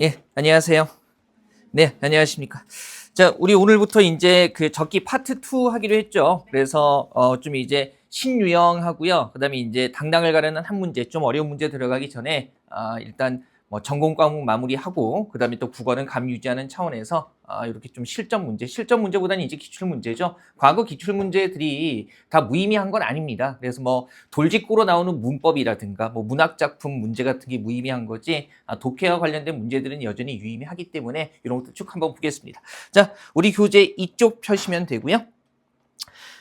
예, 안녕하세요. 네, 안녕하십니까. 자, 우리 오늘부터 이제 그 적기 파트 2 하기로 했죠. 그래서 좀 이제 신유형하고요. 그다음에 이제 당당을 가르는 한 문제, 좀 어려운 문제 들어가기 전에 일단 뭐 전공 과목 마무리하고 그다음에 또 국어는 감 유지하는 차원에서 이렇게 좀 실전 문제보다는 이제 기출 문제죠. 과거 기출 문제들이 다 무의미한 건 아닙니다. 그래서 뭐 돌직구로 나오는 문법이라든가 뭐 문학 작품 문제 같은 게 무의미한 거지 독해와 관련된 문제들은 여전히 유의미하기 때문에 이런 것도 쭉 한번 보겠습니다. 자, 우리 교재 이쪽 펴시면 되고요.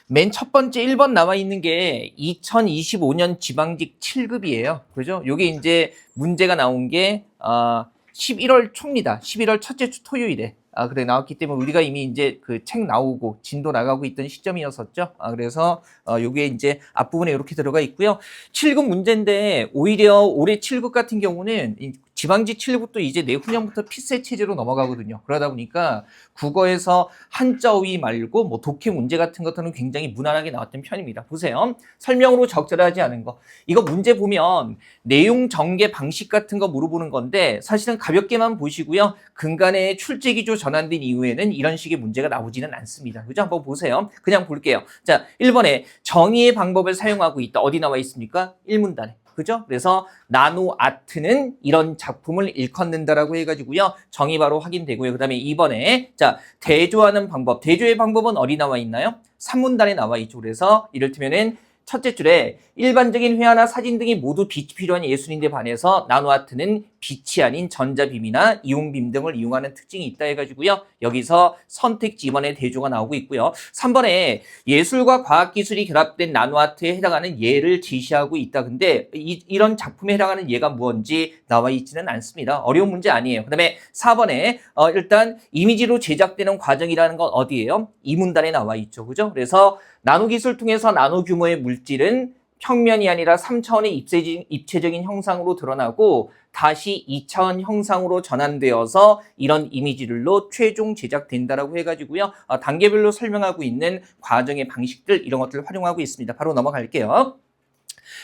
맨 첫 번째 1번 나와 있는 게 2025년 지방직 7급이에요. 그죠? 요게 이제 문제가 나온 게 11월 초입니다. 11월 첫째 주 토요일에. 그래 나왔기 때문에 우리가 이미 이제 그 책 나오고 진도 나가고 있던 시점이었었죠. 그래서 요게 이제 앞부분에 이렇게 들어가 있고요. 7급 문제인데 오히려 올해 7급 같은 경우는 지방직 7급도 이제 내후년부터 필세 체제로 넘어가거든요. 그러다 보니까 국어에서 한자 어휘 말고 뭐 독해 문제 같은 것들은 굉장히 무난하게 나왔던 편입니다. 보세요. 설명으로 적절하지 않은 거. 이거 문제 보면 내용 전개 방식 같은 거 물어보는 건데 사실은 가볍게만 보시고요. 근간에 출제 기조 전환된 이후에는 이런 식의 문제가 나오지는 않습니다. 그죠? 한번 보세요. 그냥 볼게요. 자, 1번에 정의의 방법을 사용하고 있다. 어디 나와 있습니까? 1문단에. 그죠? 그래서 나노 아트는 이런 작품을 일컫는다라고 해가지고요. 정의 바로 확인되고요. 그 다음에 2번에 자 대조하는 방법. 대조의 방법은 어디 나와 있나요? 3문단에 나와 있죠. 그래서 이를테면은 첫째 줄에 일반적인 회화나 사진 등이 모두 빛이 필요한 예술인데 반해서 나노아트는 빛이 아닌 전자빔이나 이온빔 등을 이용하는 특징이 있다 해가지고요. 여기서 선택지 2번에 대조가 나오고 있고요. 3번에 예술과 과학기술이 결합된 나노아트에 해당하는 예를 제시하고 있다. 근데 이런 작품에 해당하는 예가 뭔지 나와 있지는 않습니다. 어려운 문제 아니에요. 그 다음에 4번에 일단 이미지로 제작되는 과정이라는 건 어디예요? 이 문단에 나와 있죠. 그죠? 그래서 나노기술 통해서 나노 규모의 물질은 평면이 아니라 3차원의 입체적인 형상으로 드러나고 다시 2차원 형상으로 전환되어서 이런 이미지들로 최종 제작된다라고 해가지고요. 단계별로 설명하고 있는 과정의 방식들 이런 것들을 활용하고 있습니다. 바로 넘어갈게요.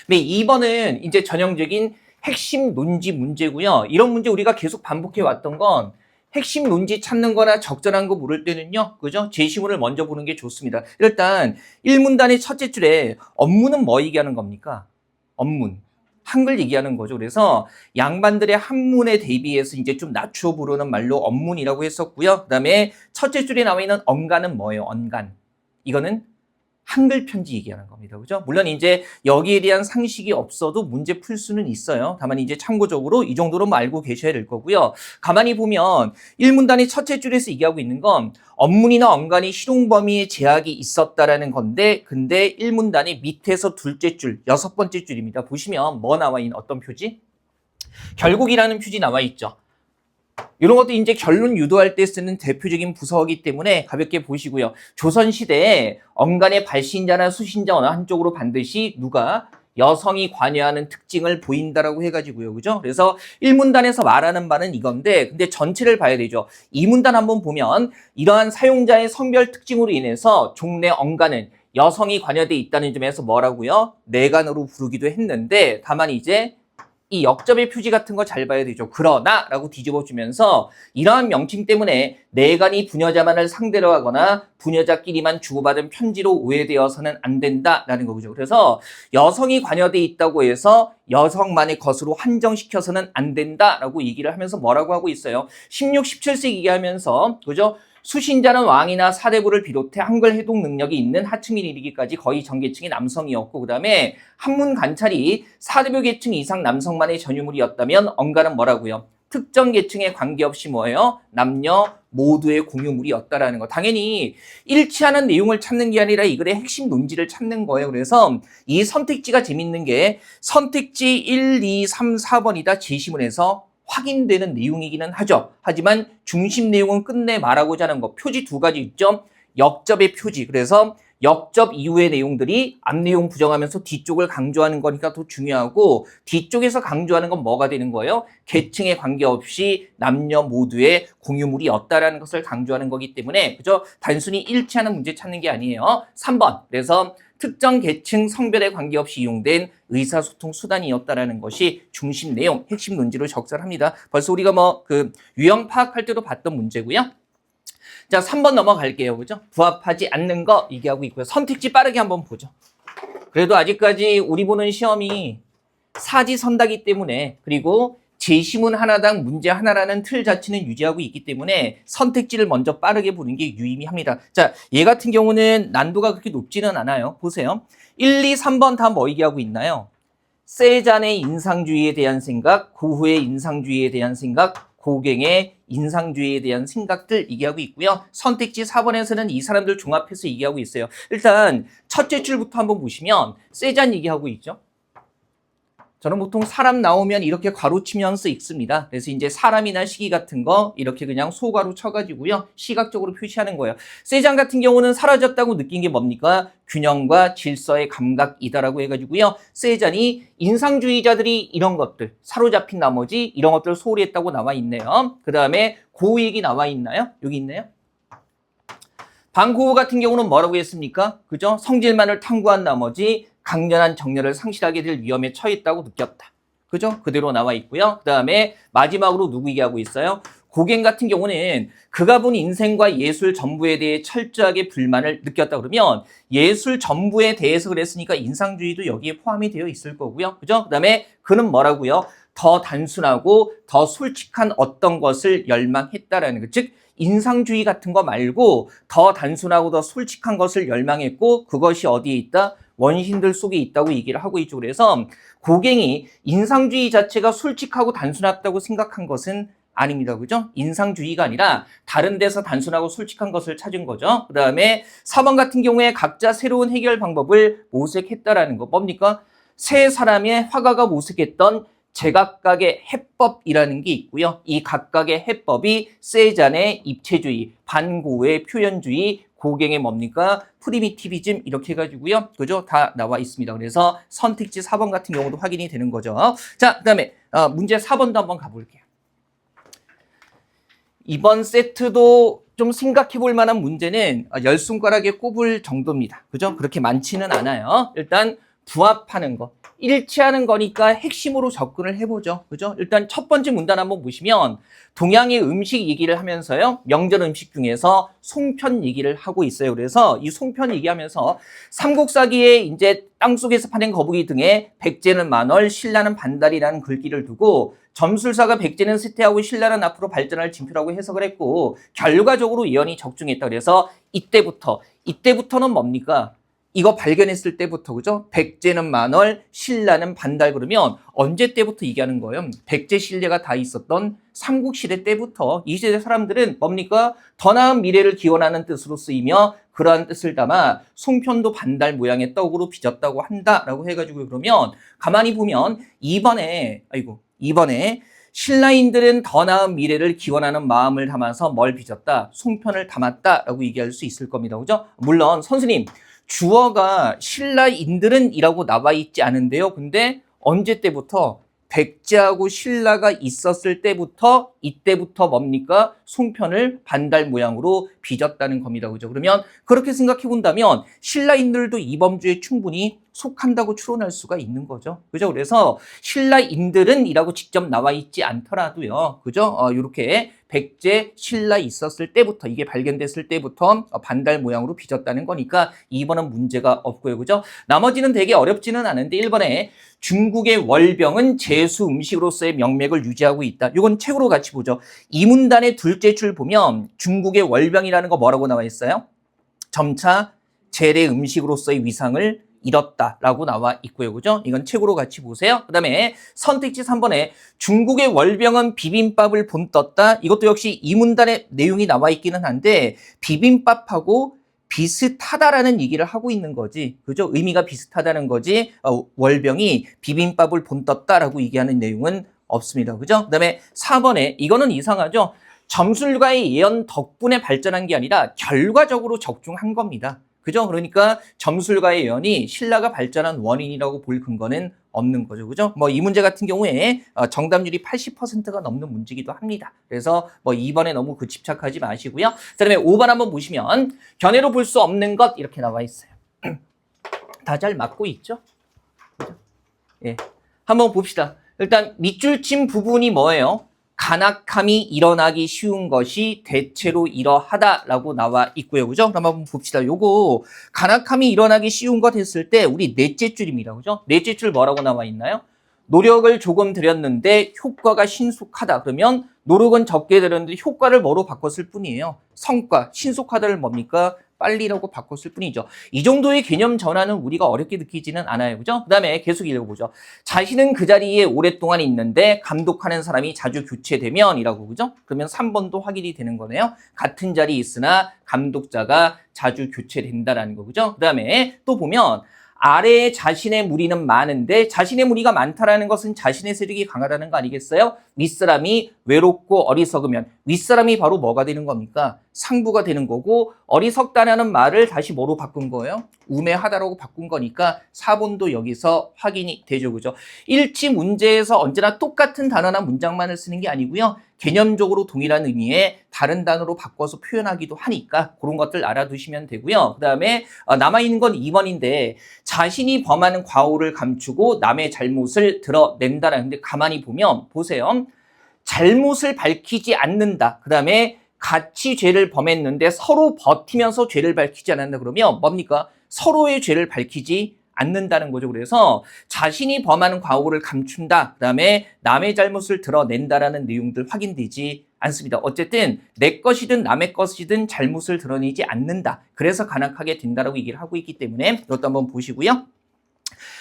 네, 2번은 이제 전형적인 핵심 논지 문제고요. 이런 문제 우리가 계속 반복해 왔던 건 핵심 논지 찾는 거나 적절한 거 물을 때는요. 그죠? 제시문을 먼저 보는 게 좋습니다. 일단 1문단의 첫째 줄에 업무는 뭐 얘기하는 겁니까? 업문. 한글 얘기하는 거죠. 그래서 양반들의 한문에 대비해서 이제 좀 낮춰 부르는 말로 업문이라고 했었고요. 그다음에 첫째 줄에 나와 있는 언간은 뭐예요? 언간. 이거는 한글 편지 얘기하는 겁니다. 그죠? 물론 이제 여기에 대한 상식이 없어도 문제 풀 수는 있어요. 다만 이제 참고적으로 이 정도로만 알고 계셔야 될 거고요. 가만히 보면 1문단의 첫째 줄에서 얘기하고 있는 건 언문이나 언간이 실용 범위에 제약이 있었다라는 건데 근데 1문단의 밑에서 둘째 줄, 여섯 번째 줄입니다. 보시면 뭐 나와 있는 어떤 표지? 결국이라는 표지 나와 있죠. 이런 것도 이제 결론 유도할 때 쓰는 대표적인 부서이기 때문에 가볍게 보시고요. 조선시대에 언간의 발신자나 수신자 어느 한쪽으로 반드시 누가 여성이 관여하는 특징을 보인다라고 해가지고요. 그죠? 그래서 1문단에서 말하는 바는 이건데, 근데 전체를 봐야 되죠. 2문단 한번 보면 이러한 사용자의 성별 특징으로 인해서 종래 언간은 여성이 관여되어 있다는 점에서 뭐라고요? 내간으로 부르기도 했는데, 다만 이제 이 역접의 표지 같은 거 잘 봐야 되죠. 그러나 라고 뒤집어주면서 이러한 명칭 때문에 내간이 부녀자만을 상대로 하거나 부녀자끼리만 주고받은 편지로 오해되어서는 안 된다라는 거죠. 그래서 여성이 관여돼 있다고 해서 여성만의 것으로 한정시켜서는 안 된다라고 얘기를 하면서 뭐라고 하고 있어요. 16, 17세기 얘기하면서 그죠? 수신자는 왕이나 사대부를 비롯해 한글 해독 능력이 있는 하층민 이르기까지 거의 전 계층이 남성이었고 그 다음에 한문 관찰이 사대부 계층 이상 남성만의 전유물이었다면 언가는 뭐라고요? 특정 계층에 관계없이 뭐예요? 남녀 모두의 공유물이었다라는 거. 당연히 일치하는 내용을 찾는 게 아니라 이 글의 핵심 논지를 찾는 거예요. 그래서 이 선택지가 재밌는 게 선택지 1, 2, 3, 4번이다 제시문에서 확인되는 내용이기는 하죠. 하지만 중심 내용은 끝내 말하고자 하는 거. 표지 두 가지 있죠. 역접의 표지. 그래서 역접 이후의 내용들이 앞 내용 부정하면서 뒤쪽을 강조하는 거니까 더 중요하고 뒤쪽에서 강조하는 건 뭐가 되는 거예요? 계층에 관계없이 남녀 모두의 공유물이었다라는 것을 강조하는 거기 때문에 그죠? 단순히 일치하는 문제 찾는 게 아니에요. 3번. 그래서 특정 계층 성별에 관계없이 이용된 의사소통 수단이었다라는 것이 중심 내용, 핵심 논지로 적절합니다. 벌써 우리가 유형 파악할 때도 봤던 문제고요. 자, 3번 넘어갈게요. 그죠? 부합하지 않는 거 얘기하고 있고요. 선택지 빠르게 한번 보죠. 그래도 아직까지 우리 보는 시험이 사지선다기 때문에, 그리고 제시문 하나당 문제 하나라는 틀 자체는 유지하고 있기 때문에 선택지를 먼저 빠르게 보는 게 유의미합니다. 자, 얘 같은 경우는 난도가 그렇게 높지는 않아요. 보세요. 1, 2, 3번 다 뭐 얘기하고 있나요? 세잔의 인상주의에 대한 생각, 고흐의 인상주의에 대한 생각, 고갱의 인상주의에 대한 생각들 얘기하고 있고요. 선택지 4번에서는 이 사람들 종합해서 얘기하고 있어요. 일단 첫째 줄부터 한번 보시면 세잔 얘기하고 있죠. 저는 보통 사람 나오면 이렇게 괄호치면서 읽습니다. 그래서 이제 사람이나 시기 같은 거 이렇게 그냥 소괄호 쳐가지고요. 시각적으로 표시하는 거예요. 세잔 같은 경우는 사라졌다고 느낀 게 뭡니까? 균형과 질서의 감각이다라고 해가지고요. 세잔이 인상주의자들이 이런 것들 사로잡힌 나머지 이런 것들을 소홀히 했다고 나와 있네요. 그 다음에 고흐얘기 나와 있나요? 여기 있네요. 반고흐 같은 경우는 뭐라고 했습니까? 그죠? 성질만을 탐구한 나머지 강렬한 정열을 상실하게 될 위험에 처했다고 느꼈다. 그죠? 그대로 나와 있고요. 그 다음에 마지막으로 누구 얘기하고 있어요? 고갱 같은 경우는 그가 본 인생과 예술 전부에 대해 철저하게 불만을 느꼈다 그러면 예술 전부에 대해서 그랬으니까 인상주의도 여기에 포함이 되어 있을 거고요. 그죠? 그 다음에 그는 뭐라고요? 더 단순하고 더 솔직한 어떤 것을 열망했다라는 것. 즉 인상주의 같은 거 말고 더 단순하고 더 솔직한 것을 열망했고 그것이 어디에 있다? 원신들 속에 있다고 얘기를 하고 있죠. 그래서 고갱이 인상주의 자체가 솔직하고 단순하다고 생각한 것은 아닙니다. 그죠? 인상주의가 아니라 다른 데서 단순하고 솔직한 것을 찾은 거죠. 그 다음에 4번 같은 경우에 각자 새로운 해결 방법을 모색했다라는 거. 뭡니까? 세 사람의 화가가 모색했던 제각각의 해법이라는 게 있고요. 이 각각의 해법이 세잔의 입체주의, 반고흐의 표현주의, 고갱의 뭡니까? 프리미티비즘 이렇게 해가지고요. 그죠? 다 나와 있습니다. 그래서 선택지 4번 같은 경우도 확인이 되는 거죠. 자, 그 다음에 문제 4번도 한번 가볼게요. 이번 세트도 좀 생각해 볼 만한 문제는 10손가락에 꼽을 정도입니다. 그죠? 그렇게 많지는 않아요. 일단 부합하는 거. 일치하는 거니까 핵심으로 접근을 해보죠. 그죠? 일단 첫 번째 문단 한번 보시면 동양의 음식 얘기를 하면서요. 명절 음식 중에서 송편 얘기를 하고 있어요. 그래서 이 송편 얘기하면서 삼국사기에 이제 땅속에서 파낸 거북이 등에 백제는 만월, 신라는 반달이라는 글귀를 두고 점술사가 백제는 쇠퇴하고 신라는 앞으로 발전할 징표라고 해석을 했고 결과적으로 예언이 적중했다. 그래서 이때부터는 뭡니까? 이거 발견했을 때부터, 그죠? 백제는 만월, 신라는 반달 그러면 언제 때부터 얘기하는 거예요? 백제 신라가 다 있었던 삼국시대 때부터 이 시대 사람들은 뭡니까? 더 나은 미래를 기원하는 뜻으로 쓰이며 그러한 뜻을 담아 송편도 반달 모양의 떡으로 빚었다고 한다라고 해가지고 그러면 가만히 보면 이번에 신라인들은 더 나은 미래를 기원하는 마음을 담아서 뭘 빚었다? 송편을 담았다라고 얘기할 수 있을 겁니다. 그죠? 물론 선생님 주어가 신라인들은 이라고 나와 있지 않은데요. 근데 언제 때부터? 백제하고 신라가 있었을 때부터 이때부터 뭡니까? 송편을 반달 모양으로 빚었다는 겁니다. 그죠? 그러면 그렇게 생각해 본다면 신라인들도 이 범주에 충분히 속한다고 추론할 수가 있는 거죠. 그죠? 그래서 신라인들은 이라고 직접 나와 있지 않더라도요. 그죠? 이렇게 백제, 신라 있었을 때부터 이게 발견됐을 때부터 반달 모양으로 빚었다는 거니까 2번은 문제가 없고요. 그죠? 나머지는 되게 어렵지는 않은데 1번에 중국의 월병은 제수 음식으로서의 명맥을 유지하고 있다. 이건 책으로 같이 보죠. 이 문단의 둘째 줄 보면 중국의 월병이라는 거 뭐라고 나와 있어요? 점차 재래 음식으로서의 위상을 잃었다라고 나와 있고요. 그죠? 이건 책으로 같이 보세요. 그 다음에 선택지 3번에 중국의 월병은 비빔밥을 본떴다. 이것도 역시 이 문단의 내용이 나와 있기는 한데 비빔밥하고 비슷하다라는 얘기를 하고 있는 거지. 그죠? 의미가 비슷하다는 거지. 월병이 비빔밥을 본떴다라고 얘기하는 내용은 없습니다. 그죠? 그 다음에 4번에 이거는 이상하죠? 점술가의 예언 덕분에 발전한 게 아니라 결과적으로 적중한 겁니다. 그죠? 그러니까 점술가의 예언이 신라가 발전한 원인이라고 볼 근거는 없는 거죠. 그죠? 이 문제 같은 경우에 정답률이 80%가 넘는 문제이기도 합니다. 그래서 2번에 너무 집착하지 마시고요. 그 다음에 5번 한번 보시면 견해로 볼 수 없는 것 이렇게 나와 있어요. 다 잘 맞고 있죠? 예. 한번 봅시다. 일단 밑줄 친 부분이 뭐예요? 간악함이 일어나기 쉬운 것이 대체로 이러하다라고 나와 있고요. 그죠? 그럼 한번 봅시다. 요거 간악함이 일어나기 쉬운 것 했을 때 우리 넷째 줄입니다. 그죠? 넷째 줄 뭐라고 나와 있나요? 노력을 조금 들였는데 효과가 신속하다. 그러면 노력은 적게 들였는데 효과를 뭐로 바꿨을 뿐이에요. 성과, 신속하다를 뭡니까? 빨리라고 바꿨을 뿐이죠. 이 정도의 개념 전환은 우리가 어렵게 느끼지는 않아요. 그죠? 그 다음에 계속 읽어보죠. 자신은 그 자리에 오랫동안 있는데 감독하는 사람이 자주 교체되면 이라고. 그죠? 그러면 3번도 확인이 되는 거네요. 같은 자리에 있으나 감독자가 자주 교체된다라는 거. 그죠? 그 다음에 또 보면 아래에 자신의 무리는 많은데 자신의 무리가 많다라는 것은 자신의 세력이 강하다는 거 아니겠어요? 윗사람이 외롭고 어리석으면 윗사람이 바로 뭐가 되는 겁니까? 상부가 되는 거고 어리석다라는 말을 다시 뭐로 바꾼 거예요? 우매하다라고 바꾼 거니까 4번도 여기서 확인이 되죠. 그죠? 일치 문제에서 언제나 똑같은 단어나 문장만을 쓰는 게 아니고요. 개념적으로 동일한 의미의 다른 단어로 바꿔서 표현하기도 하니까 그런 것들 알아두시면 되고요. 그 다음에 남아있는 건 2번인데 자신이 범하는 과오를 감추고 남의 잘못을 드러낸다라는데 가만히 보면 보세요. 잘못을 밝히지 않는다. 그 다음에 같이 죄를 범했는데 서로 버티면서 죄를 밝히지 않는다. 그러면 뭡니까? 서로의 죄를 밝히지 않는다는 거죠. 그래서 자신이 범하는 과오를 감춘다. 그 다음에 남의 잘못을 드러낸다라는 내용들 확인되지 않습니다. 어쨌든 내 것이든 남의 것이든 잘못을 드러내지 않는다. 그래서 간악하게 된다라고 얘기를 하고 있기 때문에 이것도 한번 보시고요.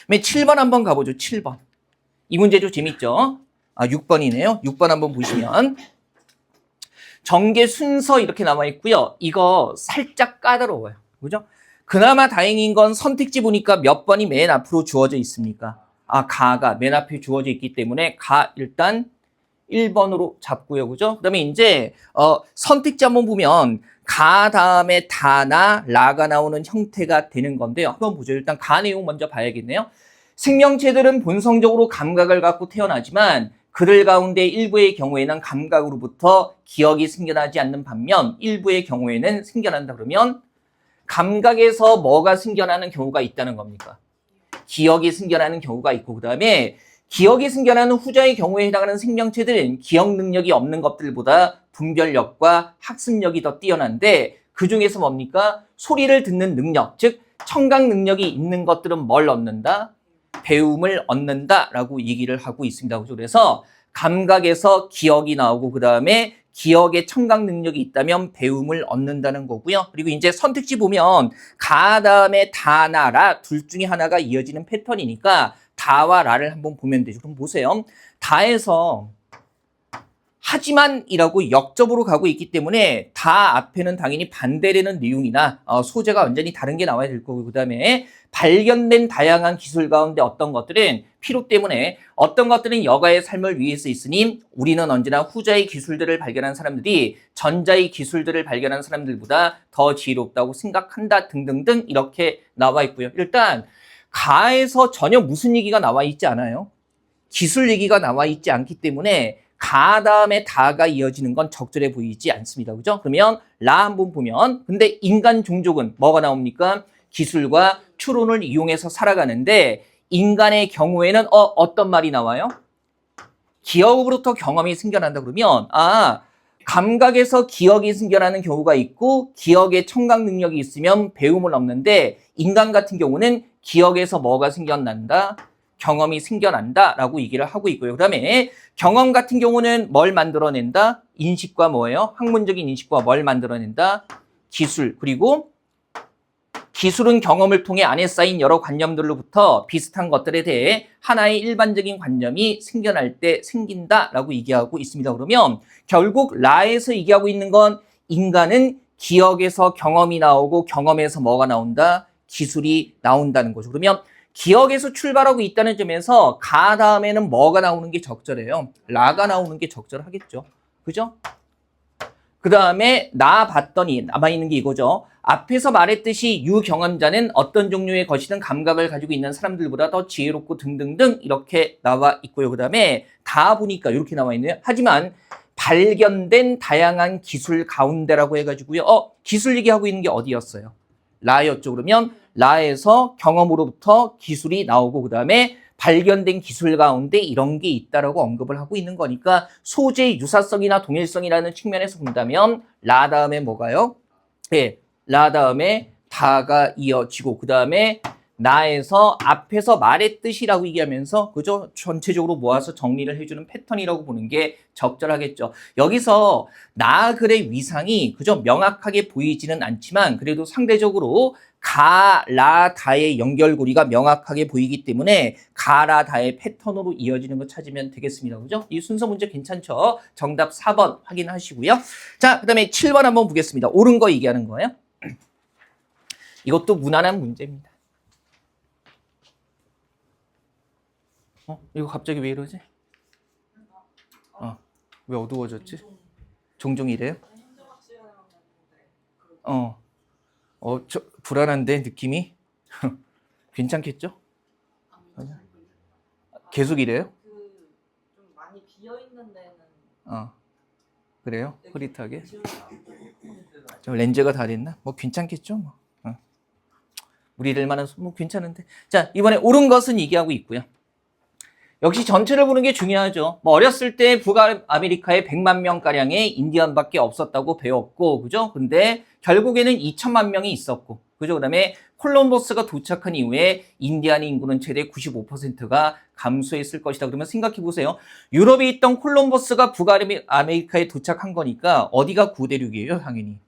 7번 한번 가보죠. 7번. 이 문제 좀 재밌죠? 6번이네요. 6번 한번 보시면 전개 순서 이렇게 나와 있고요. 이거 살짝 까다로워요. 그죠? 그나마 다행인 건 선택지 보니까 몇 번이 맨 앞으로 주어져 있습니까? 가가 맨 앞에 주어져 있기 때문에 가 일단 1번으로 잡고요. 그죠? 그 다음에 이제 선택지 한번 보면 가 다음에 다나 라가 나오는 형태가 되는 건데요. 한번 보죠. 일단 가 내용 먼저 봐야겠네요. 생명체들은 본성적으로 감각을 갖고 태어나지만 그들 가운데 일부의 경우에는 감각으로부터 기억이 생겨나지 않는 반면 일부의 경우에는 생겨난다 그러면 감각에서 뭐가 생겨나는 경우가 있다는 겁니까? 기억이 생겨나는 경우가 있고 그 다음에 기억이 생겨나는 후자의 경우에 해당하는 생명체들은 기억 능력이 없는 것들보다 분별력과 학습력이 더 뛰어난데 그 중에서 뭡니까? 소리를 듣는 능력, 즉 청각 능력이 있는 것들은 뭘 얻는다? 배움을 얻는다라고 얘기를 하고 있습니다. 그래서 감각에서 기억이 나오고 그 다음에 기억의 청각 능력이 있다면 배움을 얻는다는 거고요. 그리고 이제 선택지 보면 가 다음에 다나 라 둘 중에 하나가 이어지는 패턴이니까 다와 라를 한번 보면 되죠. 그럼 보세요. 다에서 하지만이라고 역접으로 가고 있기 때문에 다 앞에는 당연히 반대되는 내용이나 소재가 완전히 다른 게 나와야 될 거고 그 다음에 발견된 다양한 기술 가운데 어떤 것들은 필요 때문에 어떤 것들은 여가의 삶을 위해서 있으니 우리는 언제나 후자의 기술들을 발견한 사람들이 전자의 기술들을 발견한 사람들보다 더 지혜롭다고 생각한다 등등등 이렇게 나와 있고요. 일단 가에서 전혀 무슨 얘기가 나와 있지 않아요. 기술 얘기가 나와 있지 않기 때문에 가 다음에 다가 이어지는 건 적절해 보이지 않습니다. 그죠? 그러면 라 한번 보면 근데 인간 종족은 뭐가 나옵니까? 기술과 추론을 이용해서 살아가는데 인간의 경우에는 어떤 말이 나와요? 기억으로부터 경험이 생겨난다 그러면 감각에서 기억이 생겨나는 경우가 있고 기억에 청각 능력이 있으면 배움을 얻는데 인간 같은 경우는 기억에서 뭐가 생겨난다? 경험이 생겨난다라고 얘기를 하고 있고요. 그 다음에 경험 같은 경우는 뭘 만들어낸다? 인식과 뭐예요? 학문적인 인식과 뭘 만들어낸다? 기술. 그리고 기술은 경험을 통해 안에 쌓인 여러 관념들로부터 비슷한 것들에 대해 하나의 일반적인 관념이 생겨날 때 생긴다라고 얘기하고 있습니다. 그러면 결국 라에서 얘기하고 있는 건 인간은 기억에서 경험이 나오고 경험에서 뭐가 나온다? 기술이 나온다는 거죠. 그러면 기억에서 출발하고 있다는 점에서 가 다음에는 뭐가 나오는 게 적절해요? 라가 나오는 게 적절하겠죠. 그죠? 그 다음에 나 봤더니 남아있는 게 이거죠. 앞에서 말했듯이 유경험자는 어떤 종류의 것이든 감각을 가지고 있는 사람들보다 더 지혜롭고 등등등 이렇게 나와 있고요. 그 다음에 다 보니까 이렇게 나와 있네요. 하지만 발견된 다양한 기술 가운데라고 해가지고요. 기술 얘기하고 있는 게 어디였어요? 라였죠. 그러면 라에서 경험으로부터 기술이 나오고 그 다음에 발견된 기술 가운데 이런 게 있다라고 언급을 하고 있는 거니까 소재의 유사성이나 동일성이라는 측면에서 본다면 라 다음에 뭐가요? 네, 라 다음에 다가 이어지고 그 다음에 나에서 앞에서 말했듯이라고 얘기하면서 그죠? 전체적으로 모아서 정리를 해주는 패턴이라고 보는 게 적절하겠죠. 여기서 나 글의 위상이 그죠? 명확하게 보이지는 않지만 그래도 상대적으로 가, 라, 다의 연결고리가 명확하게 보이기 때문에 가, 라, 다의 패턴으로 이어지는 거 찾으면 되겠습니다. 그죠? 이 순서 문제 괜찮죠? 정답 4번 확인하시고요. 자, 그 다음에 7번 한번 보겠습니다. 옳은 거 얘기하는 거예요. 이것도 무난한 문제입니다. 이거 갑자기 왜 이러지? 왜 어두워졌지? 종종 이래요? 불안한데 느낌이? 괜찮겠죠? 계속 이래요? 좀 많이 비어 있는 데는 그래요? 흐릿하게? 저 렌즈가 다 됐나? 뭐 괜찮겠죠? 뭐. 우리들 만한 뭐 괜찮은데. 자, 이번에 옳은 것은 얘기하고 있고요. 역시 전체를 보는 게 중요하죠. 뭐 어렸을 때 북아메리카에 100만 명가량의 인디언밖에 없었다고 배웠고, 그죠? 근데 결국에는 2천만 명이 있었고, 그죠? 그 다음에 콜럼버스가 도착한 이후에 인디안 인구는 최대 95%가 감소했을 것이다. 그러면 생각해 보세요. 유럽에 있던 콜럼버스가 북아메리카에 도착한 거니까 어디가 구대륙이에요, 당연히.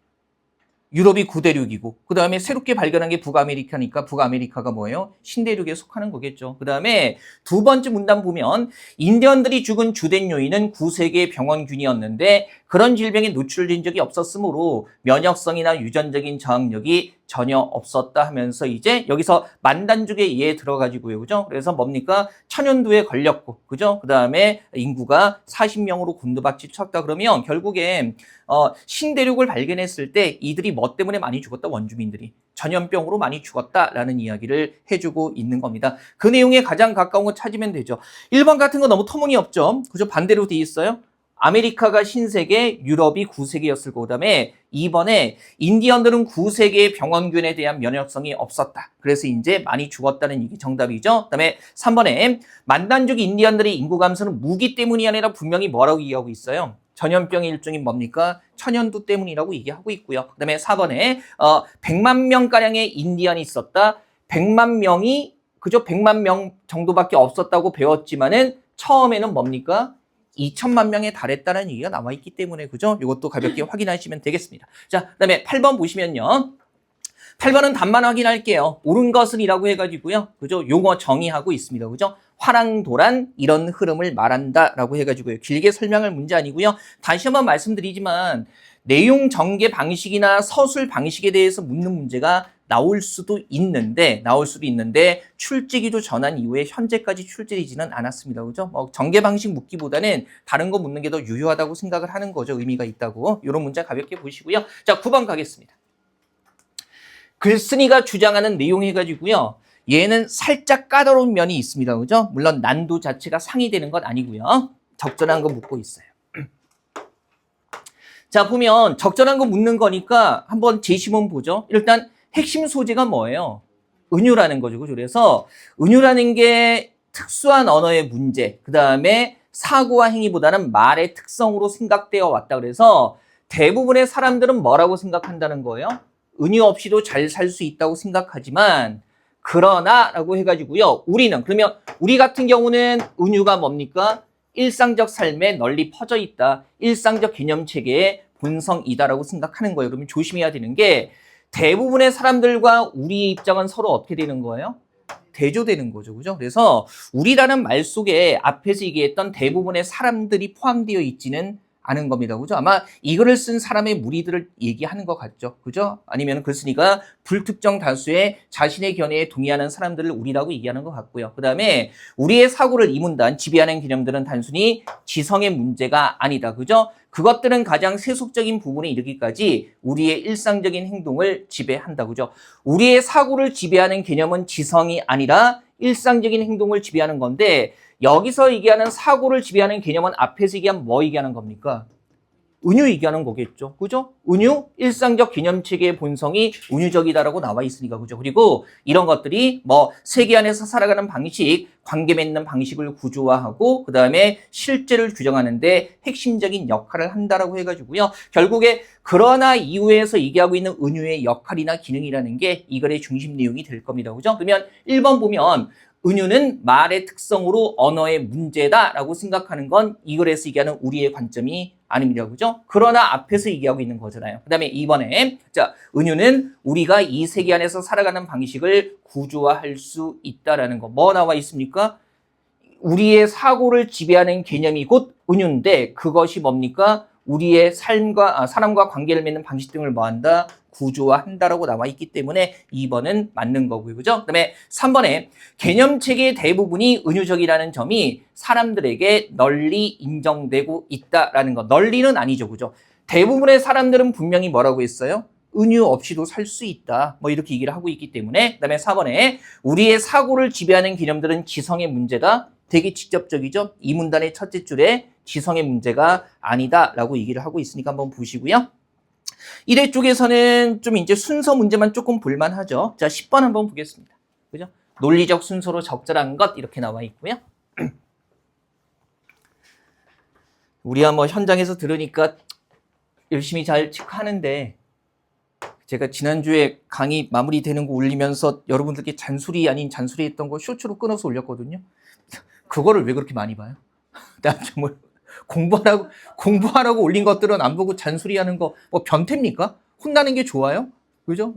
유럽이 구대륙이고 그 다음에 새롭게 발견한 게 북아메리카니까 북아메리카가 뭐예요? 신대륙에 속하는 거겠죠. 그 다음에 두 번째 문단 보면 인디언들이 죽은 주된 요인은 9세기의 병원균이었는데 그런 질병에 노출된 적이 없었으므로 면역성이나 유전적인 저항력이 전혀 없었다 하면서 이제 여기서 만단족의 예에 들어가지고요. 그죠? 그래서 뭡니까? 천연두에 걸렸고, 그죠? 그 다음에 인구가 40명으로 곤두박질 쳤다 그러면 결국에 신대륙을 발견했을 때 이들이 뭐 때문에 많이 죽었다? 원주민들이. 전염병으로 많이 죽었다라는 이야기를 해주고 있는 겁니다. 그 내용에 가장 가까운 거 찾으면 되죠. 1번 같은 거 너무 터무니없죠? 그죠? 반대로 돼 있어요. 아메리카가 신세계, 유럽이 9세기였을 거고, 그다음에 2번에 인디언들은 9세기의 병원균에 대한 면역성이 없었다. 그래서 이제 많이 죽었다는 얘기 정답이죠. 그다음에 3번에 만단족 인디언들의 인구 감소는 무기 때문이 아니라 분명히 뭐라고 얘기하고 있어요? 전염병의 일종인 뭡니까? 천연두 때문이라고 얘기하고 있고요. 그다음에 4번에 100만 명가량의 인디언이 있었다. 100만 명이 그죠? 100만 명 정도밖에 없었다고 배웠지만은 처음에는 뭡니까? 2천만 명에 달했다는 얘기가 나와 있기 때문에 그죠? 이것도 가볍게 확인하시면 되겠습니다. 자, 그다음에 8번 보시면요. 8번은 답만 확인할게요. 옳은 것은 이라고 해가지고요. 그죠? 용어 정의하고 있습니다. 그죠? 화랑도란 이런 흐름을 말한다라고 해가지고요. 길게 설명할 문제 아니고요. 다시 한번 말씀드리지만 내용 전개 방식이나 서술 방식에 대해서 묻는 문제가 나올 수도 있는데 출제기도 전한 이후에 현재까지 출제되지는 않았습니다. 그죠? 전개 방식 묻기보다는 다른 거 묻는 게 더 유효하다고 생각을 하는 거죠. 의미가 있다고. 이런 문제 가볍게 보시고요. 자, 9번 가겠습니다. 글쓴이가 주장하는 내용 해가지고요. 얘는 살짝 까다로운 면이 있습니다. 그죠? 물론 난도 자체가 상이되는 건 아니고요. 적절한 거 묻고 있어요. 자, 보면 적절한 거 묻는 거니까 한번 제시문 보죠. 일단 핵심 소재가 뭐예요? 은유라는 거죠. 그래서 은유라는 게 특수한 언어의 문제, 그 다음에 사고와 행위보다는 말의 특성으로 생각되어 왔다. 그래서 대부분의 사람들은 뭐라고 생각한다는 거예요? 은유 없이도 잘 살 수 있다고 생각하지만 그러나 라고 해가지고요. 그러면 우리 같은 경우는 은유가 뭡니까? 일상적 삶에 널리 퍼져 있다. 일상적 개념체계의 본성이다라고 생각하는 거예요. 그러면 조심해야 되는 게 대부분의 사람들과 우리의 입장은 서로 어떻게 되는 거예요? 대조되는 거죠. 그죠? 그래서 우리라는 말 속에 앞에서 얘기했던 대부분의 사람들이 포함되어 있지는 않은 겁니다. 그죠? 아마 이 글을 쓴 사람의 무리들을 얘기하는 것 같죠. 그죠? 아니면 글쓴이가 불특정 다수의 자신의 견해에 동의하는 사람들을 우리라고 얘기하는 것 같고요. 그 다음에 우리의 사고를 이 문단 지배하는 개념들은 단순히 지성의 문제가 아니다. 그죠? 그것들은 가장 세속적인 부분에 이르기까지 우리의 일상적인 행동을 지배한다. 그죠? 우리의 사고를 지배하는 개념은 지성이 아니라 일상적인 행동을 지배하는 건데 여기서 얘기하는 사고를 지배하는 개념은 앞에서 얘기한 뭐 얘기하는 겁니까? 은유 얘기하는 거겠죠. 그죠? 은유, 일상적 개념체계의 본성이 은유적이다라고 나와 있으니까, 그죠? 그리고 이런 것들이 뭐 세계 안에서 살아가는 방식, 관계 맺는 방식을 구조화하고, 그 다음에 실제를 규정하는데 핵심적인 역할을 한다라고 해가지고요. 결국에 그러나 이후에서 얘기하고 있는 은유의 역할이나 기능이라는 게 이 글의 중심 내용이 될 겁니다. 그죠? 그러면 1번 보면 은유는 말의 특성으로 언어의 문제다라고 생각하는 건 이 글에서 얘기하는 우리의 관점이 아닙니다. 그죠? 그러나 앞에서 얘기하고 있는 거잖아요. 그 다음에 2번에 자, 은유는 우리가 이 세계 안에서 살아가는 방식을 구조화할 수 있다라는 거. 뭐 나와 있습니까? 우리의 사고를 지배하는 개념이 곧 은유인데 그것이 뭡니까? 우리의 삶과 사람과 관계를 맺는 방식 등을 뭐한다? 구조화한다라고 나와 있기 때문에 2번은 맞는 거고요. 그죠? 그다음에 3번에 개념체계의 대부분이 은유적이라는 점이 사람들에게 널리 인정되고 있다라는 거. 널리는 아니죠. 그죠? 대부분의 사람들은 분명히 뭐라고 했어요? 은유 없이도 살 수 있다. 뭐 이렇게 얘기를 하고 있기 때문에 그다음에 4번에 우리의 사고를 지배하는 개념들은 지성의 문제다. 되게 직접적이죠. 이 문단의 첫째 줄에 지성의 문제가 아니다라고 얘기를 하고 있으니까 한번 보시고요. 1회 쪽에서는 좀 이제 순서 문제만 조금 볼만하죠. 자, 10번 한번 보겠습니다. 그죠? 논리적 순서로 적절한 것 이렇게 나와 있고요. 우리가 뭐 현장에서 들으니까 열심히 잘 체크하는데 제가 지난주에 강의 마무리되는 거 올리면서 여러분들께 잔소리 아닌 잔소리 했던 거 쇼츠로 끊어서 올렸거든요. 그거를 왜 그렇게 많이 봐요? 나 정말 공부하라고 올린 것들은 안 보고 잔소리하는 거 뭐 변태입니까? 혼나는 게 좋아요? 그죠?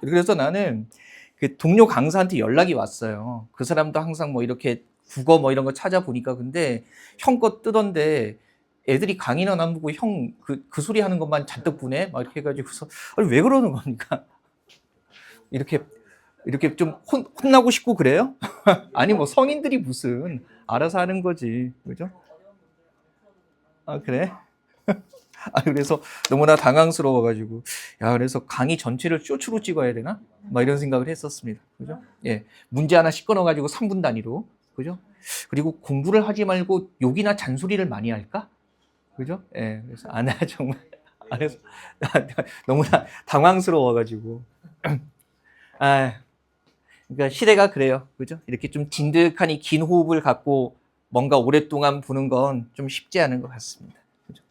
그래서 나는 그 동료 강사한테 연락이 왔어요. 그 사람도 항상 뭐 이렇게 국어 뭐 이런 거 찾아보니까 근데 형 거 뜨던데 애들이 강의는 안 보고 형 그 소리 하는 것만 잔뜩 보내? 막 이렇게 해가지고서 아니 왜 그러는 겁니까? 이렇게 좀 혼나고 싶고 그래요? 아니 뭐 성인들이 무슨 알아서 하는 거지, 그죠? 아 그래? 아 그래서 너무나 당황스러워가지고 야 그래서 강의 전체를 쇼츠로 찍어야 되나? 막 이런 생각을 했었습니다, 그죠? 예, 문제 하나씩 끊어가지고 3분 단위로, 그죠? 그리고 공부를 하지 말고 욕이나 잔소리를 많이 할까? 그죠? 예, 그래서 안 해 정말 안 해서 너무나 당황스러워가지고 아. 그러니까 시대가 그래요. 그죠? 이렇게 좀 진득하니 긴 호흡을 갖고 뭔가 오랫동안 보는 건 좀 쉽지 않은 것 같습니다. 그죠?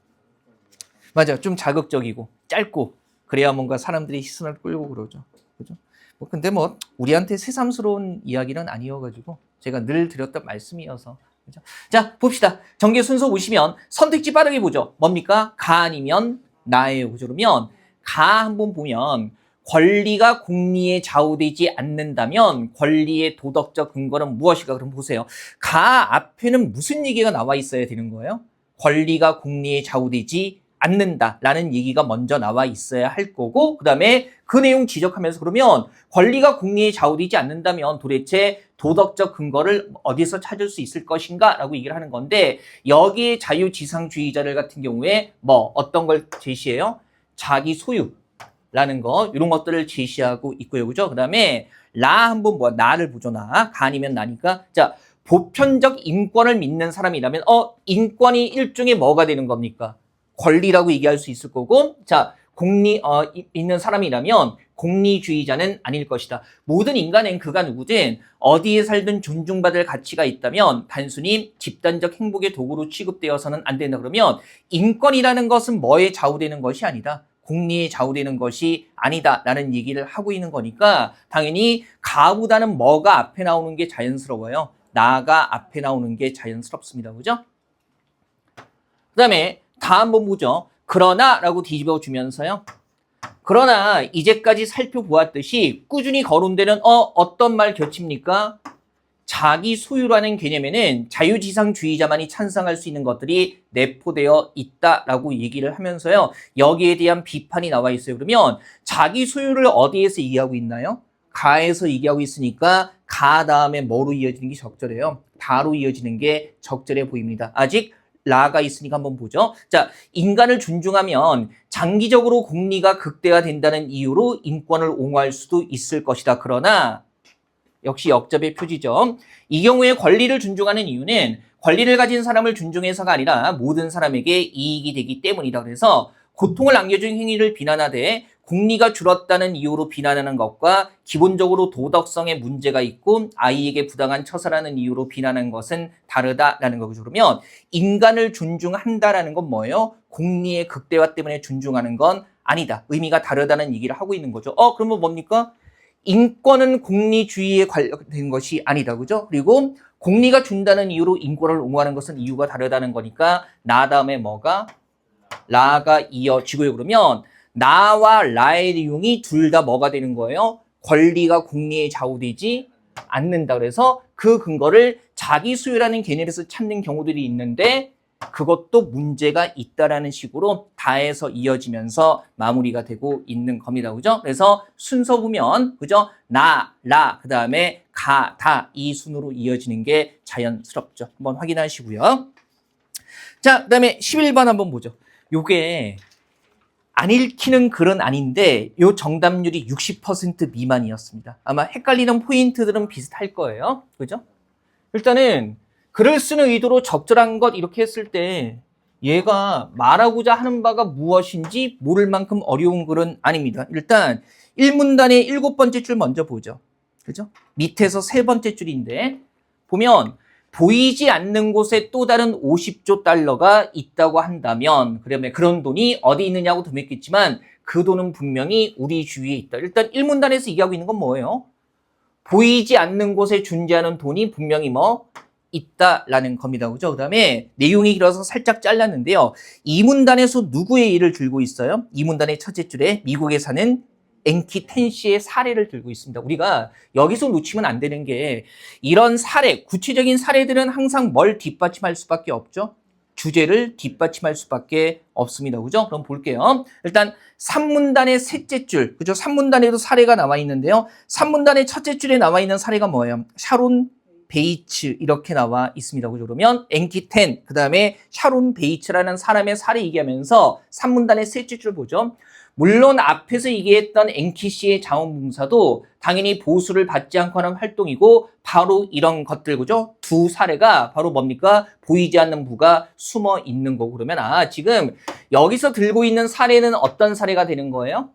맞아요. 좀 자극적이고 짧고 그래야 뭔가 사람들이 시선을 끌고 그러죠. 그죠? 뭐 근데 뭐 우리한테 새삼스러운 이야기는 아니어가지고 제가 늘 드렸던 말씀이어서. 그죠? 자, 봅시다. 전개 순서 보시면 선택지 빠르게 보죠. 뭡니까? 가 아니면 나예요. 그죠? 그러면 가 한번 보면 권리가 공리에 좌우되지 않는다면 권리의 도덕적 근거는 무엇일까? 그럼 보세요. 가 앞에는 무슨 얘기가 나와 있어야 되는 거예요? 권리가 공리에 좌우되지 않는다라는 얘기가 먼저 나와 있어야 할 거고 그 다음에 그 내용 지적하면서 그러면 권리가 공리에 좌우되지 않는다면 도대체 도덕적 근거를 어디서 찾을 수 있을 것인가? 라고 얘기를 하는 건데 여기에 자유지상주의자들 같은 경우에 뭐 어떤 걸 제시해요? 자기 소유 라는 거 이런 것들을 제시하고 있고요. 그죠? 그다음에 라 한번 뭐 나를 보죠. 나. 가 아니면 나니까. 자, 보편적 인권을 믿는 사람이라면 인권이 일종의 뭐가 되는 겁니까? 권리라고 얘기할 수 있을 거고. 자, 공리 있는 사람이라면 공리주의자는 아닐 것이다. 모든 인간은 그가 누구든 어디에 살든 존중받을 가치가 있다면 단순히 집단적 행복의 도구로 취급되어서는 안 된다. 그러면 인권이라는 것은 뭐에 좌우되는 것이 아니다. 공리에 좌우되는 것이 아니다라는 얘기를 하고 있는 거니까 당연히 가보다는 뭐가 앞에 나오는 게 자연스러워요. 나가 앞에 나오는 게 자연스럽습니다. 그죠? 그 다음에 다 한번 보죠. 그러나라고 뒤집어 주면서요. 그러나 이제까지 살펴보았듯이 꾸준히 거론되는 어떤 말 겹칩니까? 자기 소유라는 개념에는 자유지상주의자만이 찬성할 수 있는 것들이 내포되어 있다라고 얘기를 하면서요. 여기에 대한 비판이 나와 있어요. 그러면 자기 소유를 어디에서 얘기하고 있나요? 가에서 얘기하고 있으니까 가 다음에 뭐로 이어지는 게 적절해요? 다로 이어지는 게 적절해 보입니다. 아직 라가 있으니까 한번 보죠. 자, 인간을 존중하면 장기적으로 공리가 극대화된다는 이유로 인권을 옹호할 수도 있을 것이다. 그러나 역시 역접의 표지죠. 이 경우에 권리를 존중하는 이유는 권리를 가진 사람을 존중해서가 아니라 모든 사람에게 이익이 되기 때문이다. 그래서 고통을 안겨준 행위를 비난하되 공리가 줄었다는 이유로 비난하는 것과 기본적으로 도덕성에 문제가 있고 아이에게 부당한 처사라는 이유로 비난하는 것은 다르다라는 거죠. 그러면 인간을 존중한다라는 건 뭐예요? 공리의 극대화 때문에 존중하는 건 아니다. 의미가 다르다는 얘기를 하고 있는 거죠. 그러면 뭡니까? 인권은 공리주의에 관련된 것이 아니다. 그죠? 그리고 공리가 준다는 이유로 인권을 옹호하는 것은 이유가 다르다는 거니까 나 다음에 뭐가? 라가 이어지고요. 그러면 나와 라의 내용이 둘 다 뭐가 되는 거예요? 권리가 공리에 좌우되지 않는다. 그래서 그 근거를 자기 수요라는 개념에서 찾는 경우들이 있는데 그것도 문제가 있다라는 식으로 다에서 이어지면서 마무리가 되고 있는 겁니다. 그죠? 그래서 순서 보면 그죠? 나, 라, 그 다음에 가, 다 이 순으로 이어지는 게 자연스럽죠. 한번 확인하시고요. 자, 그 다음에 11번 한번 보죠. 요게 안 읽히는 글은 아닌데 요 정답률이 60% 미만이었습니다. 아마 헷갈리는 포인트들은 비슷할 거예요. 그죠? 일단은 글을 쓰는 의도로 적절한 것 이렇게 했을 때 얘가 말하고자 하는 바가 무엇인지 모를 만큼 어려운 글은 아닙니다. 일단 1문단의 7번째 줄 먼저 보죠. 그죠? 밑에서 3번째 줄인데 보면 보이지 않는 곳에 또 다른 50조 달러가 있다고 한다면 그러면 그런 돈이 어디 있느냐고 묻겠지만 그 돈은 분명히 우리 주위에 있다. 일단 1문단에서 얘기하고 있는 건 뭐예요? 보이지 않는 곳에 존재하는 돈이 분명히 있다라는 겁니다. 그죠? 그 다음에 내용이 길어서 살짝 잘랐는데요. 2문단에서 누구의 예를 들고 있어요? 2문단의 첫째 줄에 미국에 사는 앵키 텐시의 사례를 들고 있습니다. 우리가 여기서 놓치면 안 되는 게 이런 사례, 구체적인 사례들은 항상 뭘 뒷받침할 수밖에 없죠? 주제를 뒷받침할 수밖에 없습니다. 그죠? 그럼 볼게요. 일단 3문단의 셋째 줄, 그죠? 3문단에도 사례가 나와 있는데요. 3문단의 첫째 줄에 나와 있는 사례가 뭐예요? 샤론 베이츠 이렇게 나와 있습니다. 그죠? 그러면 앵키 텐, 그 다음에 샤론 베이츠라는 사람의 사례 얘기하면서 3문단의 셋째 줄 보죠. 물론 앞에서 얘기했던 앵키 씨의 자원봉사도 당연히 보수를 받지 않고 하는 활동이고 바로 이런 것들 그죠? 두 사례가 바로 뭡니까? 보이지 않는 부가 숨어 있는 거고 그러면 지금 여기서 들고 있는 사례는 어떤 사례가 되는 거예요?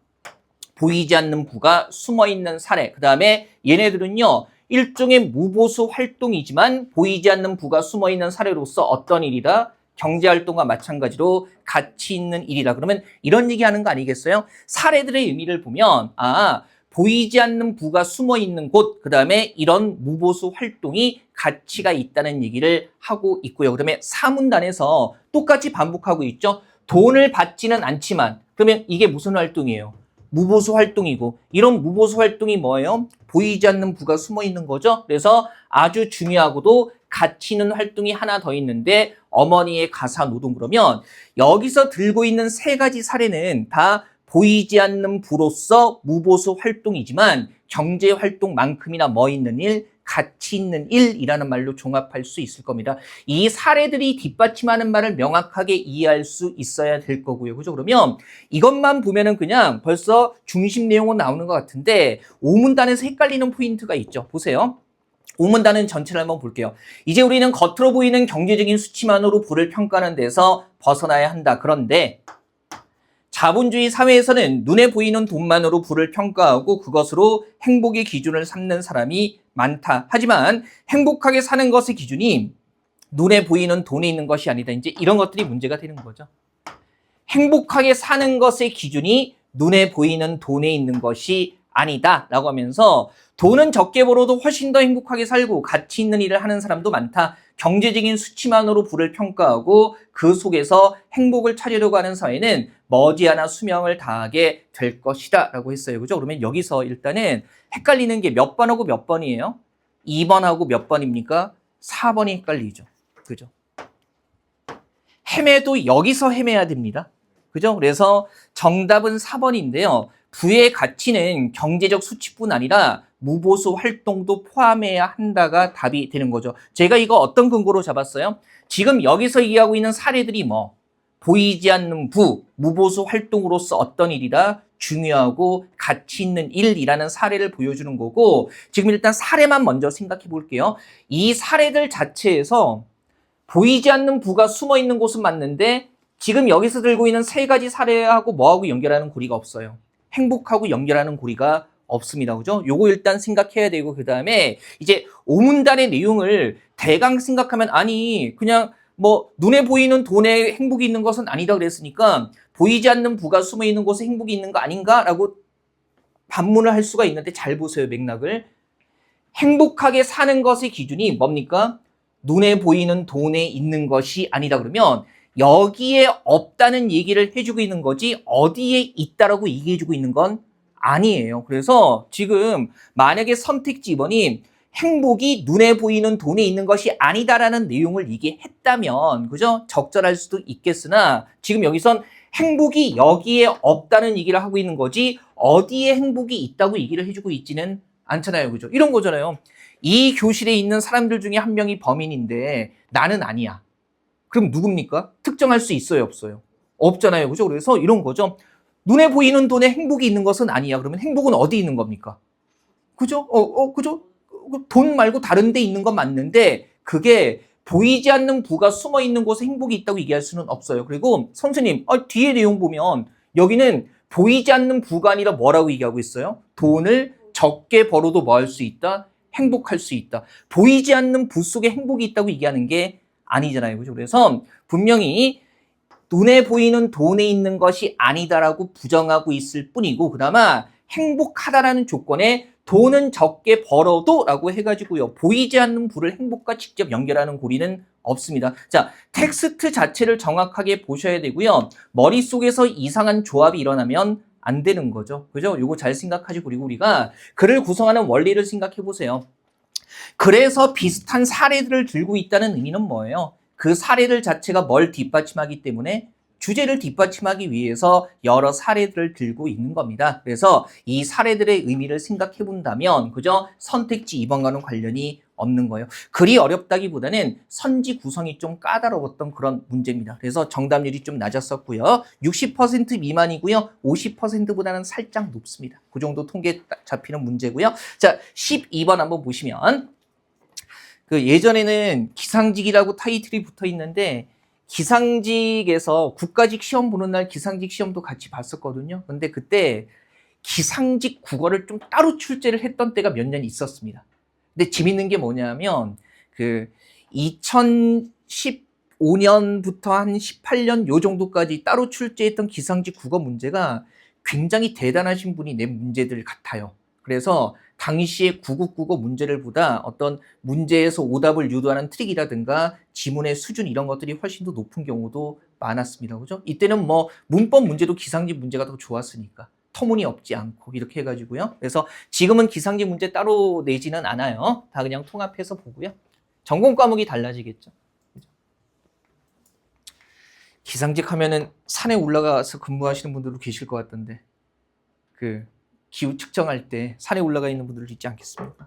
보이지 않는 부가 숨어 있는 사례. 그 다음에 얘네들은요. 일종의 무보수 활동이지만 보이지 않는 부가 숨어 있는 사례로서 어떤 일이다? 경제활동과 마찬가지로 가치 있는 일이다. 그러면 이런 얘기하는 거 아니겠어요? 사례들의 의미를 보면 보이지 않는 부가 숨어 있는 곳, 그 다음에 이런 무보수 활동이 가치가 있다는 얘기를 하고 있고요. 그러면 4문단에서 똑같이 반복하고 있죠. 돈을 받지는 않지만 그러면 이게 무슨 활동이에요? 무보수 활동이고 이런 무보수 활동이 뭐예요? 보이지 않는 부가 숨어 있는 거죠. 그래서 아주 중요하고도 가치 있는 활동이 하나 더 있는데 어머니의 가사 노동 그러면 여기서 들고 있는 3가지 사례는 다 보이지 않는 부로서 무보수 활동이지만 경제 활동만큼이나 있는 일, 가치 있는 일이라는 말로 종합할 수 있을 겁니다. 이 사례들이 뒷받침하는 말을 명확하게 이해할 수 있어야 될 거고요. 그죠? 그러면 이것만 보면은 그냥 벌써 중심 내용은 나오는 것 같은데 5문단에서 헷갈리는 포인트가 있죠. 보세요. 5문단은 전체를 한번 볼게요. 이제 우리는 겉으로 보이는 경제적인 수치만으로 부를 평가하는 데서 벗어나야 한다. 그런데 자본주의 사회에서는 눈에 보이는 돈만으로 부를 평가하고 그것으로 행복의 기준을 삼는 사람이 많다. 하지만 행복하게 사는 것의 기준이 눈에 보이는 돈에 있는 것이 아니다. 이제 이런 것들이 문제가 되는 거죠. 행복하게 사는 것의 기준이 눈에 보이는 돈에 있는 것이 아니다 라고 하면서 돈은 적게 벌어도 훨씬 더 행복하게 살고 가치 있는 일을 하는 사람도 많다. 경제적인 수치만으로 부를 평가하고 그 속에서 행복을 찾으려고 하는 사회는 머지않아 수명을 다하게 될 것이다 라고 했어요. 그죠? 그러면 여기서 일단은 헷갈리는 게 몇 번하고 몇 번이에요? 2번하고 몇 번입니까? 4번이 헷갈리죠. 그죠? 헤매도 여기서 헤매야 됩니다. 그죠? 그래서 정답은 4번인데요. 부의 가치는 경제적 수치뿐 아니라 무보수 활동도 포함해야 한다가 답이 되는 거죠. 제가 이거 어떤 근거로 잡았어요? 지금 여기서 얘기하고 있는 사례들이 보이지 않는 부, 무보수 활동으로서 어떤 일이다? 중요하고 가치 있는 일이라는 사례를 보여주는 거고, 지금 일단 사례만 먼저 생각해 볼게요. 이 사례들 자체에서 보이지 않는 부가 숨어 있는 곳은 맞는데, 지금 여기서 들고 있는 세 가지 사례하고 뭐하고 연결하는 고리가 없어요. 행복하고 연결하는 고리가 없습니다. 그죠? 요거 일단 생각해야 되고, 그 다음에 이제 오문단의 내용을 대강 생각하면, 아니, 그냥 뭐 눈에 보이는 돈에 행복이 있는 것은 아니다 그랬으니까 보이지 않는 부가 숨어 있는 곳에 행복이 있는 거 아닌가라고 반문을 할 수가 있는데, 잘 보세요, 맥락을. 행복하게 사는 것의 기준이 뭡니까? 눈에 보이는 돈에 있는 것이 아니다 그러면 여기에 없다는 얘기를 해주고 있는 거지, 어디에 있다라고 얘기해주고 있는 건 아니에요. 그래서 지금 만약에 선택지 2번이 행복이 눈에 보이는 돈에 있는 것이 아니다라는 내용을 얘기했다면, 그죠? 적절할 수도 있겠으나, 지금 여기선 행복이 여기에 없다는 얘기를 하고 있는 거지, 어디에 행복이 있다고 얘기를 해주고 있지는 않잖아요. 그죠? 이런 거잖아요. 이 교실에 있는 사람들 중에 한 명이 범인인데 나는 아니야. 그럼 누굽니까? 특정할 수 있어요, 없어요? 없잖아요. 그죠? 그래서 이런 거죠. 눈에 보이는 돈에 행복이 있는 것은 아니야. 그러면 행복은 어디 있는 겁니까? 그죠? 그죠? 돈 말고 다른 데 있는 건 맞는데, 그게 보이지 않는 부가 숨어 있는 곳에 행복이 있다고 얘기할 수는 없어요. 그리고 선생님, 뒤에 내용 보면 여기는 보이지 않는 부가 아니라 뭐라고 얘기하고 있어요? 돈을 적게 벌어도 뭐 할 수 있다? 행복할 수 있다. 보이지 않는 부 속에 행복이 있다고 얘기하는 게 아니잖아요. 그죠? 그래서 분명히 눈에 보이는 돈에 있는 것이 아니다라고 부정하고 있을 뿐이고, 그나마 행복하다라는 조건에 돈은 적게 벌어도 라고 해가지고요, 보이지 않는 부를 행복과 직접 연결하는 고리는 없습니다. 자, 텍스트 자체를 정확하게 보셔야 되고요. 머릿속에서 이상한 조합이 일어나면 안 되는 거죠. 그죠? 요거 잘 생각하시고, 그리고 우리가 글을 구성하는 원리를 생각해 보세요. 그래서 비슷한 사례들을 들고 있다는 의미는 뭐예요? 그 사례들 자체가 뭘 뒷받침하기 때문에 주제를 뒷받침하기 위해서 여러 사례들을 들고 있는 겁니다. 그래서 이 사례들의 의미를 생각해 본다면, 그죠? 선택지 2번과는 관련이 없는 거예요. 그리 어렵다기보다는 선지 구성이 좀 까다로웠던 그런 문제입니다. 그래서 정답률이 좀 낮았었고요. 60% 미만이고요. 50%보다는 살짝 높습니다. 그 정도 통계 잡히는 문제고요. 자, 12번 한번 보시면, 그 예전에는 기상직이라고 타이틀이 붙어 있는데, 기상직에서 국가직 시험 보는 날 기상직 시험도 같이 봤었거든요. 근데 그때 기상직 국어를 좀 따로 출제를 했던 때가 몇 년 있었습니다. 근데 재밌는 게 뭐냐면, 그 2015년부터 한 18년 요 정도까지 따로 출제했던 기상직 국어 문제가 굉장히 대단하신 분이 낸 문제들 같아요. 그래서 당시에 구국국어 문제를 보다 어떤 문제에서 오답을 유도하는 트릭이라든가 지문의 수준 이런 것들이 훨씬 더 높은 경우도 많았습니다. 그죠? 이때는 뭐 문법 문제도 기상직 문제가 더 좋았으니까 터무니없지 않고 이렇게 해가지고요. 그래서 지금은 기상직 문제 따로 내지는 않아요. 다 그냥 통합해서 보고요. 전공 과목이 달라지겠죠. 기상직 하면은 산에 올라가서 근무하시는 분들도 계실 것 같던데, 그 기후 측정할 때 산에 올라가 있는 분들도 있지 않겠습니까?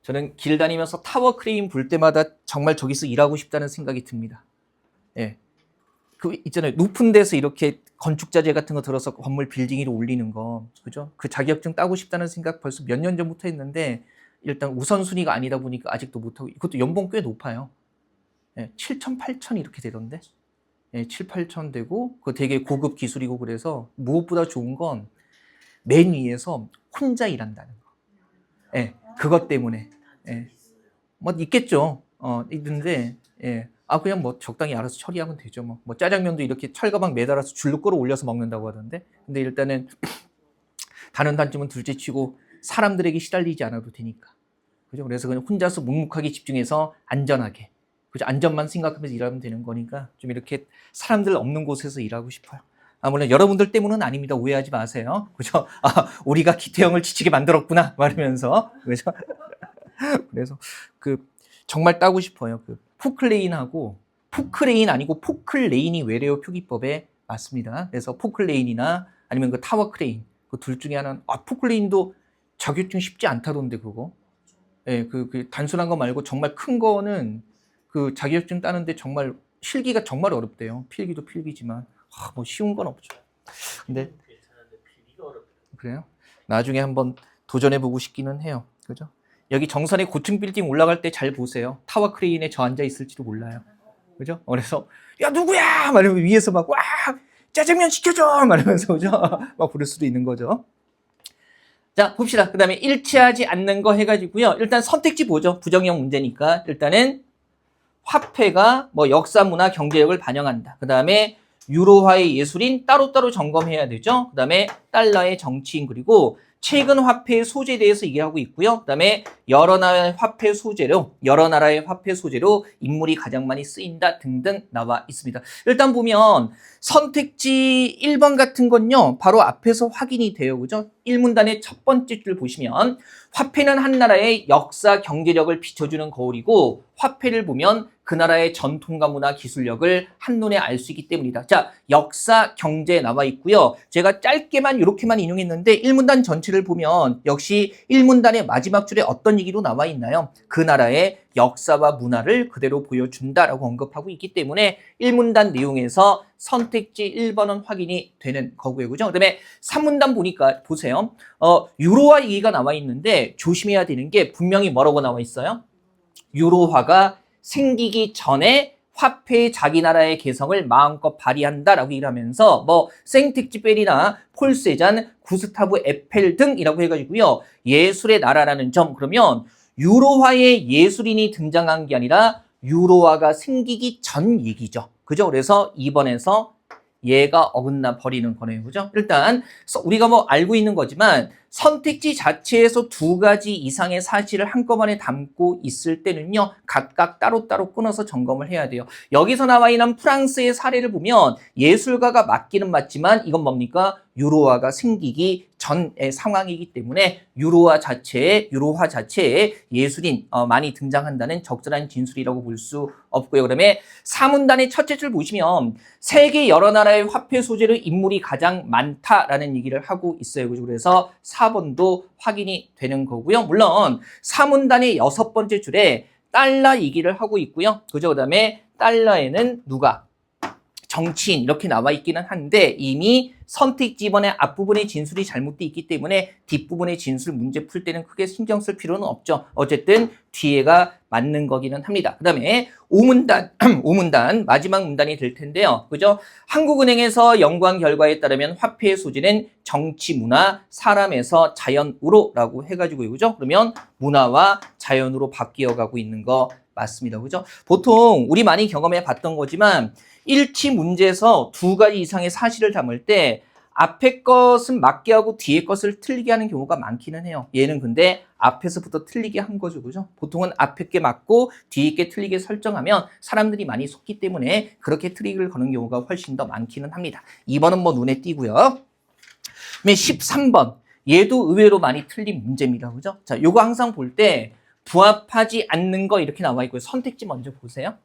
저는 길 다니면서 타워 크레인 볼 때마다 정말 저기서 일하고 싶다는 생각이 듭니다. 예. 그 있잖아요. 높은 데서 이렇게 건축자재 같은 거 들어서 건물 빌딩 위로 올리는 거. 그죠? 그 자격증 따고 싶다는 생각 벌써 몇 년 전부터 했는데, 일단 우선순위가 아니다 보니까 아직도 못하고, 이것도 연봉 꽤 높아요. 예, 7천, 8천 이렇게 되던데. 예, 7, 8천 되고, 그거 되게 고급 기술이고, 그래서 무엇보다 좋은 건 맨 위에서 혼자 일한다는 거. 예, 그것 때문에. 예, 뭐 있겠죠. 있는데, 예. 그냥 뭐 적당히 알아서 처리하면 되죠. 뭐 짜장면도 이렇게 철가방 매달아서 줄로 끌어올려서 먹는다고 하던데. 근데 일단은 다른 단점은 둘째치고 사람들에게 시달리지 않아도 되니까. 그죠? 그래서 그냥 혼자서 묵묵하게 집중해서 안전하게, 그죠? 안전만 생각하면서 일하면 되는 거니까 좀 이렇게 사람들 없는 곳에서 일하고 싶어요. 물론 여러분들 때문은 아닙니다. 오해하지 마세요. 그죠? 우리가 기태형을 지치게 만들었구나 말하면서, 그죠? 그래서 그 정말 따고 싶어요. 그 포클레인하고, 포크레인 아니고 포클레인이 외래어 표기법에 맞습니다. 그래서 포클레인이나 아니면 그 타워 크레인, 그 둘 중에 하나는, 포클레인도 자격증 쉽지 않다던데 그거. 예, 그 단순한 거 말고 정말 큰 거는 그 그 자격증 따는데 정말 실기가 정말 어렵대요. 필기도 필기지만 뭐 쉬운 건 없죠. 근데 괜찮은데 필기가 어렵다. 그래요? 나중에 한번 도전해보고 싶기는 해요. 그죠? 여기 정선에 고층 빌딩 올라갈 때 잘 보세요. 타워 크레인에 저 앉아 있을지도 몰라요. 그죠? 그래서 야 누구야! 말하면 위에서 막 와! 짜장면 시켜줘! 말하면서 그죠? 막 부를 수도 있는 거죠. 자 봅시다. 그 다음에 일치하지 않는 거 해가지고요. 일단 선택지 보죠. 부정형 문제니까 일단은 화폐가 뭐 역사, 문화, 경제력을 반영한다. 그 다음에 유로화의 예술인 따로따로 점검해야 되죠. 그 다음에 달러의 정치인 그리고 최근 화폐의 소재에 대해서 얘기하고 있고요. 그 다음에 여러 나라의 화폐 소재로 인물이 가장 많이 쓰인다 등등 나와 있습니다. 일단 보면 선택지 1번 같은 건요. 바로 앞에서 확인이 돼요. 그죠? 1문단의 첫 번째 줄 보시면 화폐는 한 나라의 역사, 경제력을 비춰주는 거울이고 화폐를 보면 그 나라의 전통과 문화, 기술력을 한눈에 알 수 있기 때문이다. 자, 역사, 경제 나와 있고요. 제가 짧게만 이렇게만 인용했는데 1문단 전체를 보면 역시 1문단의 마지막 줄에 어떤 얘기로 나와 있나요? 그 나라의 역사와 문화를 그대로 보여준다라고 언급하고 있기 때문에 1문단 내용에서 선택지 1번은 확인이 되는 거고요. 그죠? 그다음에 3문단 보니까 보세요. 유로화 얘기가 나와 있는데 조심해야 되는 게 분명히 뭐라고 나와 있어요? 유로화가 생기기 전에 화폐의 자기 나라의 개성을 마음껏 발휘한다라고 일하면서 뭐 생텍쥐페리나 폴 세잔, 구스타브 에펠 등이라고 해가지고요. 예술의 나라라는 점 그러면 유로화의 예술인이 등장한 게 아니라 유로화가 생기기 전 얘기죠. 그죠? 그래서 2번에서 얘가 어긋나 버리는 거네요. 그죠? 일단 우리가 뭐 알고 있는 거지만 선택지 자체에서 두 가지 이상의 사실을 한꺼번에 담고 있을 때는요. 각각 따로따로 끊어서 점검을 해야 돼요. 여기서 나와 있는 프랑스의 사례를 보면 예술가가 맞기는 맞지만 이건 뭡니까? 유로화가 생기기 전의 상황이기 때문에 유로화 자체에 예술인 많이 등장한다는 적절한 진술이라고 볼 수 없고요. 그다음에 4문단의 첫째 줄 보시면 세계 여러 나라의 화폐 소재로 인물이 가장 많다라는 얘기를 하고 있어요. 그래서 4번도 확인이 되는 거고요. 물론 4문단의 6번째 줄에 달러 얘기를 하고 있고요. 그죠? 그다음에 달러에는 누가? 정치인 이렇게 나와 있기는 한데 이미 선택지 2번의 앞부분의 진술이 잘못되어 있기 때문에 뒷부분의 진술 문제 풀 때는 크게 신경 쓸 필요는 없죠. 어쨌든 뒤에가 맞는 거기는 합니다. 그 다음에 5문단 마지막 문단이 될 텐데요. 그죠? 한국은행에서 연구한 결과에 따르면 화폐의 소재는 정치, 문화, 사람에서 자연으로라고 해가지고요. 그죠? 그러면 문화와 자연으로 바뀌어가고 있는 거 맞습니다. 그죠? 보통 우리 많이 경험해 봤던 거지만 일치 문제에서 두 가지 이상의 사실을 담을 때 앞에 것은 맞게 하고 뒤에 것을 틀리게 하는 경우가 많기는 해요. 얘는 근데 앞에서부터 틀리게 한 거죠. 그죠? 보통은 앞에 게 맞고 뒤에 게 틀리게 설정하면 사람들이 많이 속기 때문에 그렇게 트릭을 거는 경우가 훨씬 더 많기는 합니다. 2번은 뭐 눈에 띄고요. 13번. 얘도 의외로 많이 틀린 문제입니다. 그죠? 자, 요거 항상 볼 때 부합하지 않는 거 이렇게 나와 있고요. 선택지 먼저 보세요.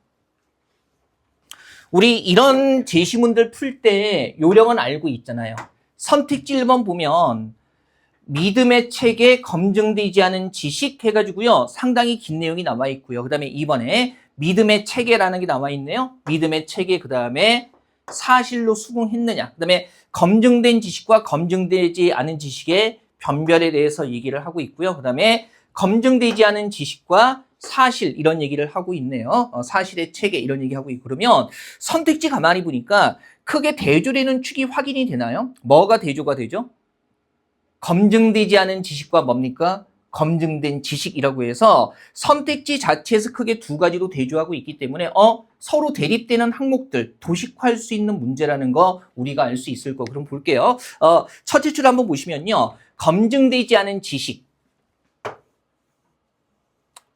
우리 이런 제시문들 풀 때 요령은 알고 있잖아요. 선택지 1번 보면 믿음의 체계 검증되지 않은 지식 해가지고요. 상당히 긴 내용이 나와 있고요. 그 다음에 2번에 믿음의 체계라는 게 나와 있네요. 믿음의 체계 그 다음에 사실로 수긍했느냐. 그 다음에 검증된 지식과 검증되지 않은 지식의 변별에 대해서 얘기를 하고 있고요. 그 다음에 검증되지 않은 지식과 사실 이런 얘기를 하고 있네요. 사실의 체계 이런 얘기하고 있고 그러면 선택지 가만히 보니까 크게 대조되는 축이 확인이 되나요? 뭐가 대조가 되죠? 검증되지 않은 지식과 뭡니까? 검증된 지식이라고 해서 선택지 자체에서 크게 두 가지로 대조하고 있기 때문에 서로 대립되는 항목들 도식화할 수 있는 문제라는 거 우리가 알 수 있을 거. 그럼 볼게요. 첫째 줄 한번 보시면요. 검증되지 않은 지식.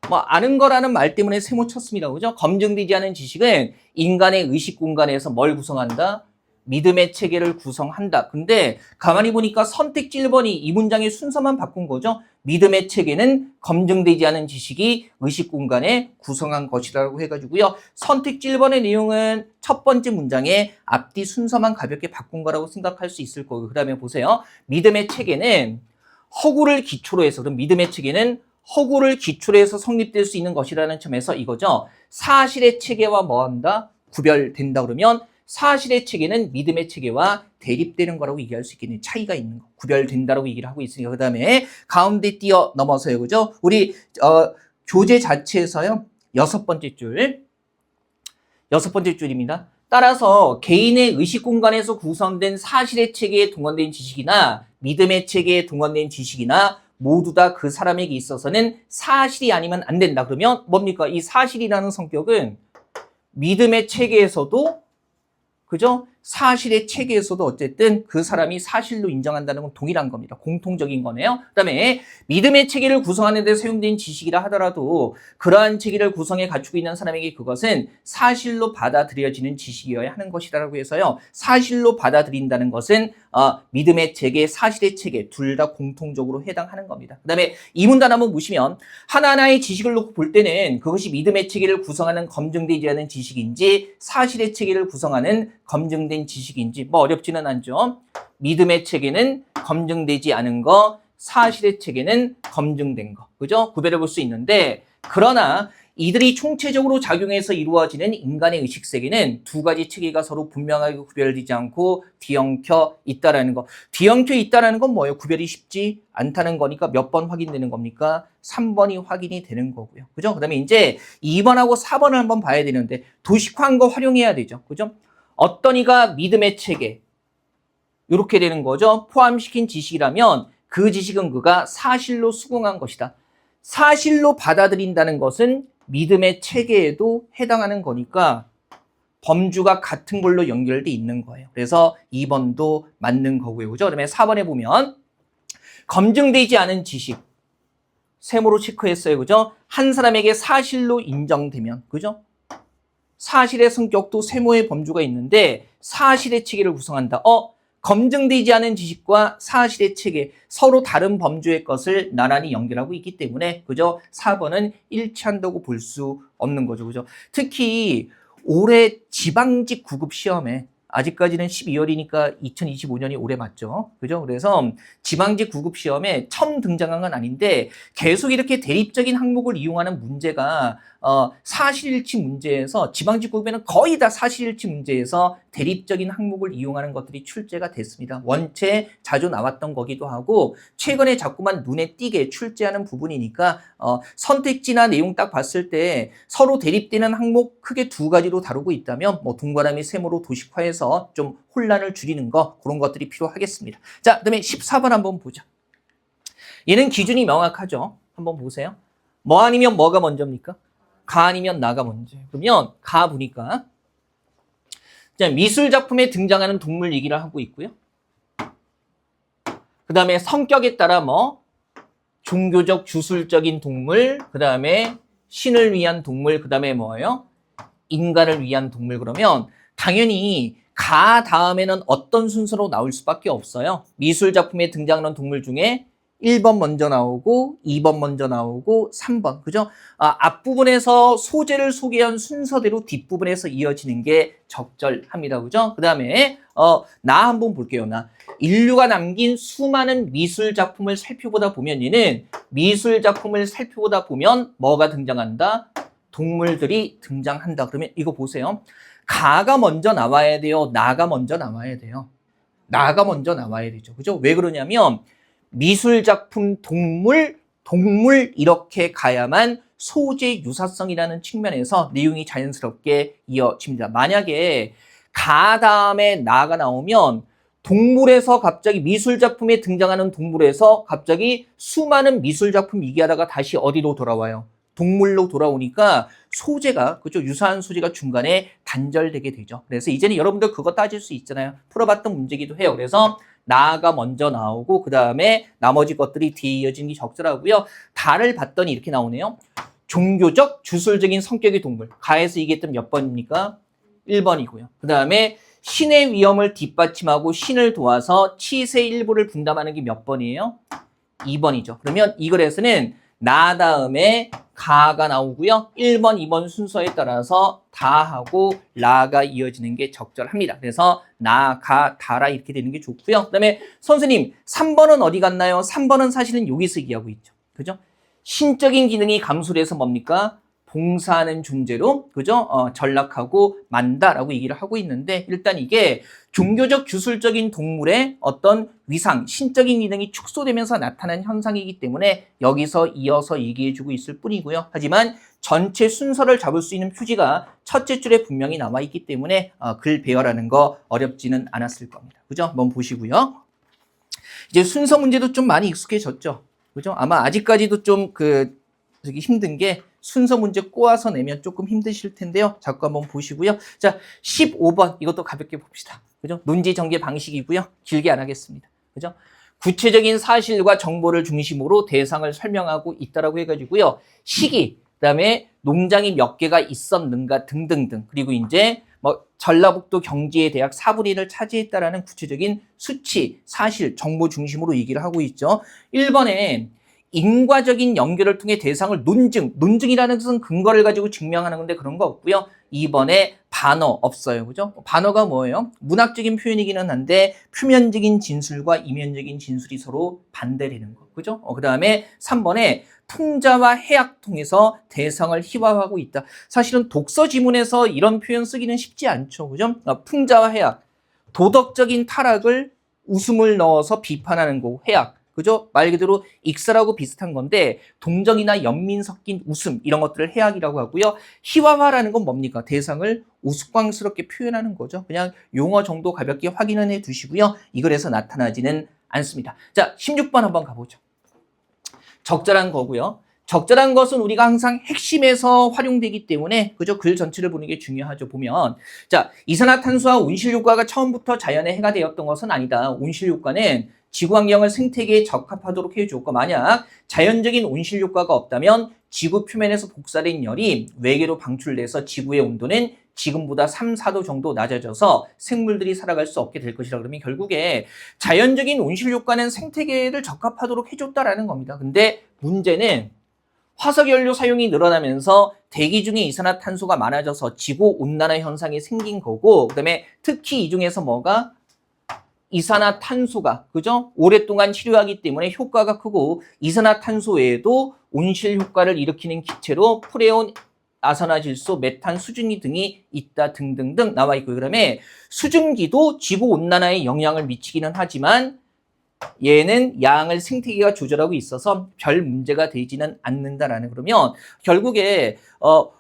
뭐 아는 거라는 말 때문에 세모 쳤습니다. 그죠? 검증되지 않은 지식은 인간의 의식 공간에서 뭘 구성한다? 믿음의 체계를 구성한다. 근데 가만히 보니까 선택지 1번이 이 문장의 순서만 바꾼 거죠. 믿음의 체계는 검증되지 않은 지식이 의식 공간에 구성한 것이라고 해가지고요. 선택지 1번의 내용은 첫 번째 문장의 앞뒤 순서만 가볍게 바꾼 거라고 생각할 수 있을 거고 그 다음에 보세요. 믿음의 체계는 허구를 기초로 해서 그럼 믿음의 체계는 허구를 기초로 해서 성립될 수 있는 것이라는 점에서 이거죠. 사실의 체계와 뭐한다? 구별된다 그러면 사실의 체계는 믿음의 체계와 대립되는 거라고 얘기할 수 있겠네요. 차이가 있는 거. 구별된다라고 얘기를 하고 있으니까. 그 다음에 가운데 띄어 넘어서요. 그죠? 우리 교재 자체에서요. 여섯 번째 줄입니다. 따라서 개인의 의식 공간에서 구성된 사실의 체계에 동원된 지식이나 믿음의 체계에 동원된 지식이나 모두 다 그 사람에게 있어서는 사실이 아니면 안 된다. 그러면 뭡니까? 이 사실이라는 성격은 믿음의 체계에서도 그죠? 사실의 체계에서도 어쨌든 그 사람이 사실로 인정한다는 건 동일한 겁니다. 공통적인 거네요. 그 다음에 믿음의 체계를 구성하는 데 사용된 지식이라 하더라도 그러한 체계를 구성해 갖추고 있는 사람에게 그것은 사실로 받아들여지는 지식이어야 하는 것이라고 해서요. 사실로 받아들인다는 것은 믿음의 체계, 사실의 체계 둘 다 공통적으로 해당하는 겁니다. 그 다음에 이 문단 한번 보시면 하나하나의 지식을 놓고 볼 때는 그것이 믿음의 체계를 구성하는 검증되지 않은 지식인지 사실의 체계를 구성하는 검증된 지식인지 뭐 어렵지는 않죠. 믿음의 체계는 검증되지 않은 거, 사실의 체계는 검증된 거. 그죠? 구별해 볼 수 있는데 그러나 이들이 총체적으로 작용해서 이루어지는 인간의 의식세계는 두 가지 체계가 서로 분명하게 구별되지 않고 뒤엉켜 있다라는 거. 뒤엉켜 있다라는 건 뭐예요? 구별이 쉽지 않다는 거니까 몇 번 확인되는 겁니까? 3번이 확인이 되는 거고요. 그죠? 그 다음에 이제 2번하고 4번을 한번 봐야 되는데 도식화한 거 활용해야 되죠. 그죠? 어떤 이가 믿음의 체계 이렇게 되는 거죠. 포함시킨 지식이라면 그 지식은 그가 사실로 수긍한 것이다. 사실로 받아들인다는 것은 믿음의 체계에도 해당하는 거니까 범주가 같은 걸로 연결돼 있는 거예요. 그래서 2번도 맞는 거고요. 그죠? 그다음에 4번에 보면 검증되지 않은 지식 세모로 체크했어요. 그죠? 한 사람에게 사실로 인정되면 그죠? 사실의 성격도 세모의 범주가 있는데 사실의 체계를 구성한다. 검증되지 않은 지식과 사실의 체계 서로 다른 범주의 것을 나란히 연결하고 있기 때문에 그죠? 4번은 일치한다고 볼 수 없는 거죠. 그죠? 특히 올해 지방직 구급 시험에 아직까지는 12월이니까 2025년이 올해 맞죠? 그죠? 그래서 지방직 구급 시험에 처음 등장한 건 아닌데 계속 이렇게 대립적인 항목을 이용하는 문제가 사실일치 문제에서 지방직 구급에는 거의 다 사실일치 문제에서 대립적인 항목을 이용하는 것들이 출제가 됐습니다. 원체 자주 나왔던 거기도 하고 최근에 자꾸만 눈에 띄게 출제하는 부분이니까 선택지나 내용 딱 봤을 때 서로 대립되는 항목 크게 두 가지로 다루고 있다면 뭐 동그라미 세모로 도식화해서 좀 혼란을 줄이는 거 그런 것들이 필요하겠습니다. 자, 그다음에 14번 한번 보죠. 얘는 기준이 명확하죠. 한번 보세요. 뭐 아니면 뭐가 먼저입니까? 가 아니면 나가 먼저. 그러면 가 보니까 자, 미술 작품에 등장하는 동물 얘기를 하고 있고요. 그 다음에 성격에 따라 뭐 종교적 주술적인 동물, 그 다음에 신을 위한 동물, 그 다음에 뭐예요? 인간을 위한 동물. 그러면 당연히 가 다음에는 어떤 순서로 나올 수밖에 없어요. 미술 작품에 등장하는 동물 중에 1번 먼저 나오고 2번 먼저 나오고 3번. 그죠? 앞부분에서 소재를 소개한 순서대로 뒷부분에서 이어지는 게 적절합니다. 그죠? 그 다음에 나 한번 볼게요. 나. 인류가 남긴 수많은 미술 작품을 살펴보다 보면 얘는 미술 작품을 살펴보다 보면 뭐가 등장한다? 동물들이 등장한다. 그러면 이거 보세요. 가가 먼저 나와야 돼요. 나가 먼저 나와야 돼요. 나가 먼저 나와야 되죠. 그죠? 왜 그러냐면 미술 작품 동물 이렇게 가야만 소재 유사성이라는 측면에서 내용이 자연스럽게 이어집니다. 만약에 가 다음에 나가 나오면 동물에서 갑자기 미술 작품에 등장하는 동물에서 갑자기 수많은 미술 작품 얘기하다가 다시 어디로 돌아와요? 동물로 돌아오니까 소재가 그죠? 유사한 소재가 중간에 단절되게 되죠. 그래서 이제는 여러분들 그거 따질 수 있잖아요. 풀어봤던 문제기도 해요. 그래서 나가 먼저 나오고 그 다음에 나머지 것들이 뒤에 이어지는 게 적절하고요. 다를 봤더니 이렇게 나오네요. 종교적 주술적인 성격의 동물. 가에서 얘기했던 몇 번입니까? 1번이고요. 그 다음에 신의 위엄을 뒷받침하고 신을 도와서 치세의 일부를 분담하는 게 몇 번이에요? 2번이죠. 그러면 이 글에서는 나 다음에 가가 나오고요. 1번, 2번 순서에 따라서 다하고 라가 이어지는 게 적절합니다. 그래서 나, 가, 다라 이렇게 되는 게 좋고요. 그 다음에 선생님 3번은 어디 갔나요? 3번은 사실은 여기서 얘기하고 있죠. 그죠? 신적인 기능이 감소를 해서 뭡니까? 봉사하는 존재로, 그죠? 전락하고 만다라고 얘기를 하고 있는데, 일단 이게 종교적 주술적인 동물의 어떤 위상, 신적인 기능이 축소되면서 나타난 현상이기 때문에 여기서 이어서 얘기해주고 있을 뿐이고요. 하지만 전체 순서를 잡을 수 있는 표지가 첫째 줄에 분명히 나와 있기 때문에 글 배열하는 거 어렵지는 않았을 겁니다. 그죠? 한번 보시고요. 이제 순서 문제도 좀 많이 익숙해졌죠. 그죠? 아마 아직까지도 좀 되게 힘든 게 순서 문제 꼬아서 내면 조금 힘드실 텐데요. 자꾸 한번 보시고요. 자, 15번 이것도 가볍게 봅시다. 그죠? 논지 전개 방식이고요. 길게 안 하겠습니다. 그죠? 구체적인 사실과 정보를 중심으로 대상을 설명하고 있다라고 해가지고요. 시기, 그다음에 농장이 몇 개가 있었는가 등등등. 그리고 이제 뭐 전라북도 경지의 대학 4분의 1을 차지했다라는 구체적인 수치, 사실, 정보 중심으로 얘기를 하고 있죠. 1번에 인과적인 연결을 통해 대상을 논증이라는 것은 근거를 가지고 증명하는 건데 그런 거 없고요. 2번에 반어 없어요. 그죠? 반어가 뭐예요? 문학적인 표현이기는 한데 표면적인 진술과 이면적인 진술이 서로 반대되는 거. 그죠? 그 다음에 3번에 풍자와 해약 통해서 대상을 희화화하고 있다. 사실은 독서 지문에서 이런 표현 쓰기는 쉽지 않죠. 그죠? 풍자와 해약. 도덕적인 타락을 웃음을 넣어서 비판하는 거고, 해약. 그죠? 말 그대로 익사라고 비슷한 건데 동정이나 연민 섞인 웃음 이런 것들을 해악이라고 하고요. 희화화라는 건 뭡니까? 대상을 우스꽝스럽게 표현하는 거죠. 그냥 용어 정도 가볍게 확인을 해 두시고요. 이 글에서 나타나지는 않습니다. 자, 16번 한번 가보죠. 적절한 거고요. 적절한 것은 우리가 항상 핵심에서 활용되기 때문에 그죠? 글 전체를 보는 게 중요하죠. 보면 자, 이산화탄소와 온실효과가 처음부터 자연의 해가 되었던 것은 아니다. 온실효과는 지구환경을 생태계에 적합하도록 해주었고 만약 자연적인 온실효과가 없다면 지구 표면에서 복사된 열이 외계로 방출돼서 지구의 온도는 지금보다 3, 4도 정도 낮아져서 생물들이 살아갈 수 없게 될 것이라 그러면 결국에 자연적인 온실효과는 생태계를 적합하도록 해줬다라는 겁니다. 근데 문제는 화석연료 사용이 늘어나면서 대기 중에 이산화탄소가 많아져서 지구온난화 현상이 생긴 거고 그다음에 특히 이 중에서 뭐가 이산화탄소가 그죠? 오랫동안 치료하기 때문에 효과가 크고 이산화탄소 외에도 온실 효과를 일으키는 기체로 프레온, 아산화질소, 메탄, 수증기 등이 있다 등등등 나와 있고 그다음에 수증기도 지구온난화에 영향을 미치기는 하지만 얘는 양을 생태계가 조절하고 있어서 별 문제가 되지는 않는다라는 그러면 결국에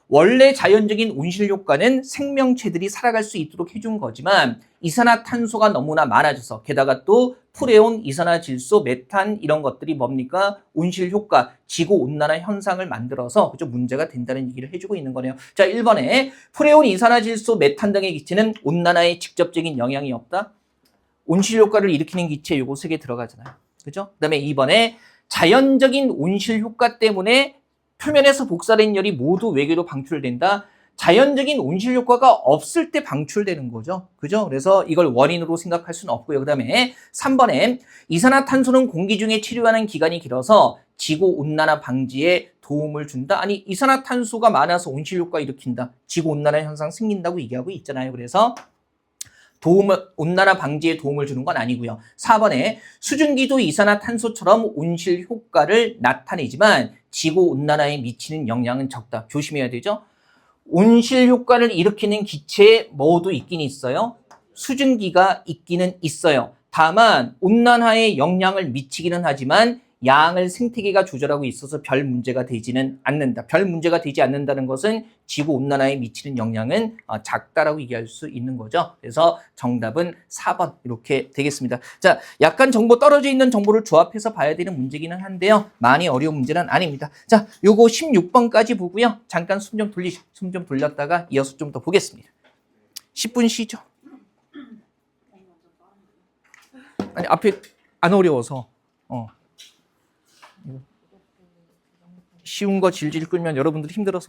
원래 자연적인 온실 효과는 생명체들이 살아갈 수 있도록 해준 거지만 이산화탄소가 너무나 많아져서 게다가 또 프레온, 이산화질소, 메탄 이런 것들이 뭡니까? 온실 효과, 지구 온난화 현상을 만들어서 그죠? 문제가 된다는 얘기를 해주고 있는 거네요. 자, 1번에 프레온, 이산화질소, 메탄 등의 기체는 온난화에 직접적인 영향이 없다. 온실 효과를 일으키는 기체 요거 3개 들어가잖아요. 그죠? 그다음에 2번에 자연적인 온실 효과 때문에 표면에서 복사된 열이 모두 외계로 방출된다. 자연적인 온실 효과가 없을 때 방출되는 거죠. 그죠? 그래서 이걸 원인으로 생각할 수는 없고요. 그다음에 3번에 이산화탄소는 공기 중에 체류하는 기간이 길어서 지구 온난화 방지에 도움을 준다. 아니 이산화탄소가 많아서 온실 효과 일으킨다. 지구 온난화 현상 생긴다고 얘기하고 있잖아요. 그래서 온난화 방지에 도움을 주는 건 아니고요. 4번에 수증기도 이산화탄소처럼 온실 효과를 나타내지만 지구 온난화에 미치는 영향은 적다. 조심해야 되죠. 온실 효과를 일으키는 기체에 뭐도 있긴 있어요. 수증기가 있기는 있어요. 다만 온난화에 영향을 미치기는 하지만 양을 생태계가 조절하고 있어서 별 문제가 되지는 않는다. 별 문제가 되지 않는다는 것은 지구 온난화에 미치는 영향은 작다라고 얘기할 수 있는 거죠. 그래서 정답은 4번 이렇게 되겠습니다. 자, 약간 정보 떨어져 있는 정보를 조합해서 봐야 되는 문제기는 한데요. 많이 어려운 문제는 아닙니다. 자, 요거 16번까지 보고요. 잠깐 숨 좀 돌렸다가 이어서 좀 더 보겠습니다. 10분 쉬죠. 아니 앞에 안 어려워서 쉬운 거 질질 끌면 여러분들 힘들어서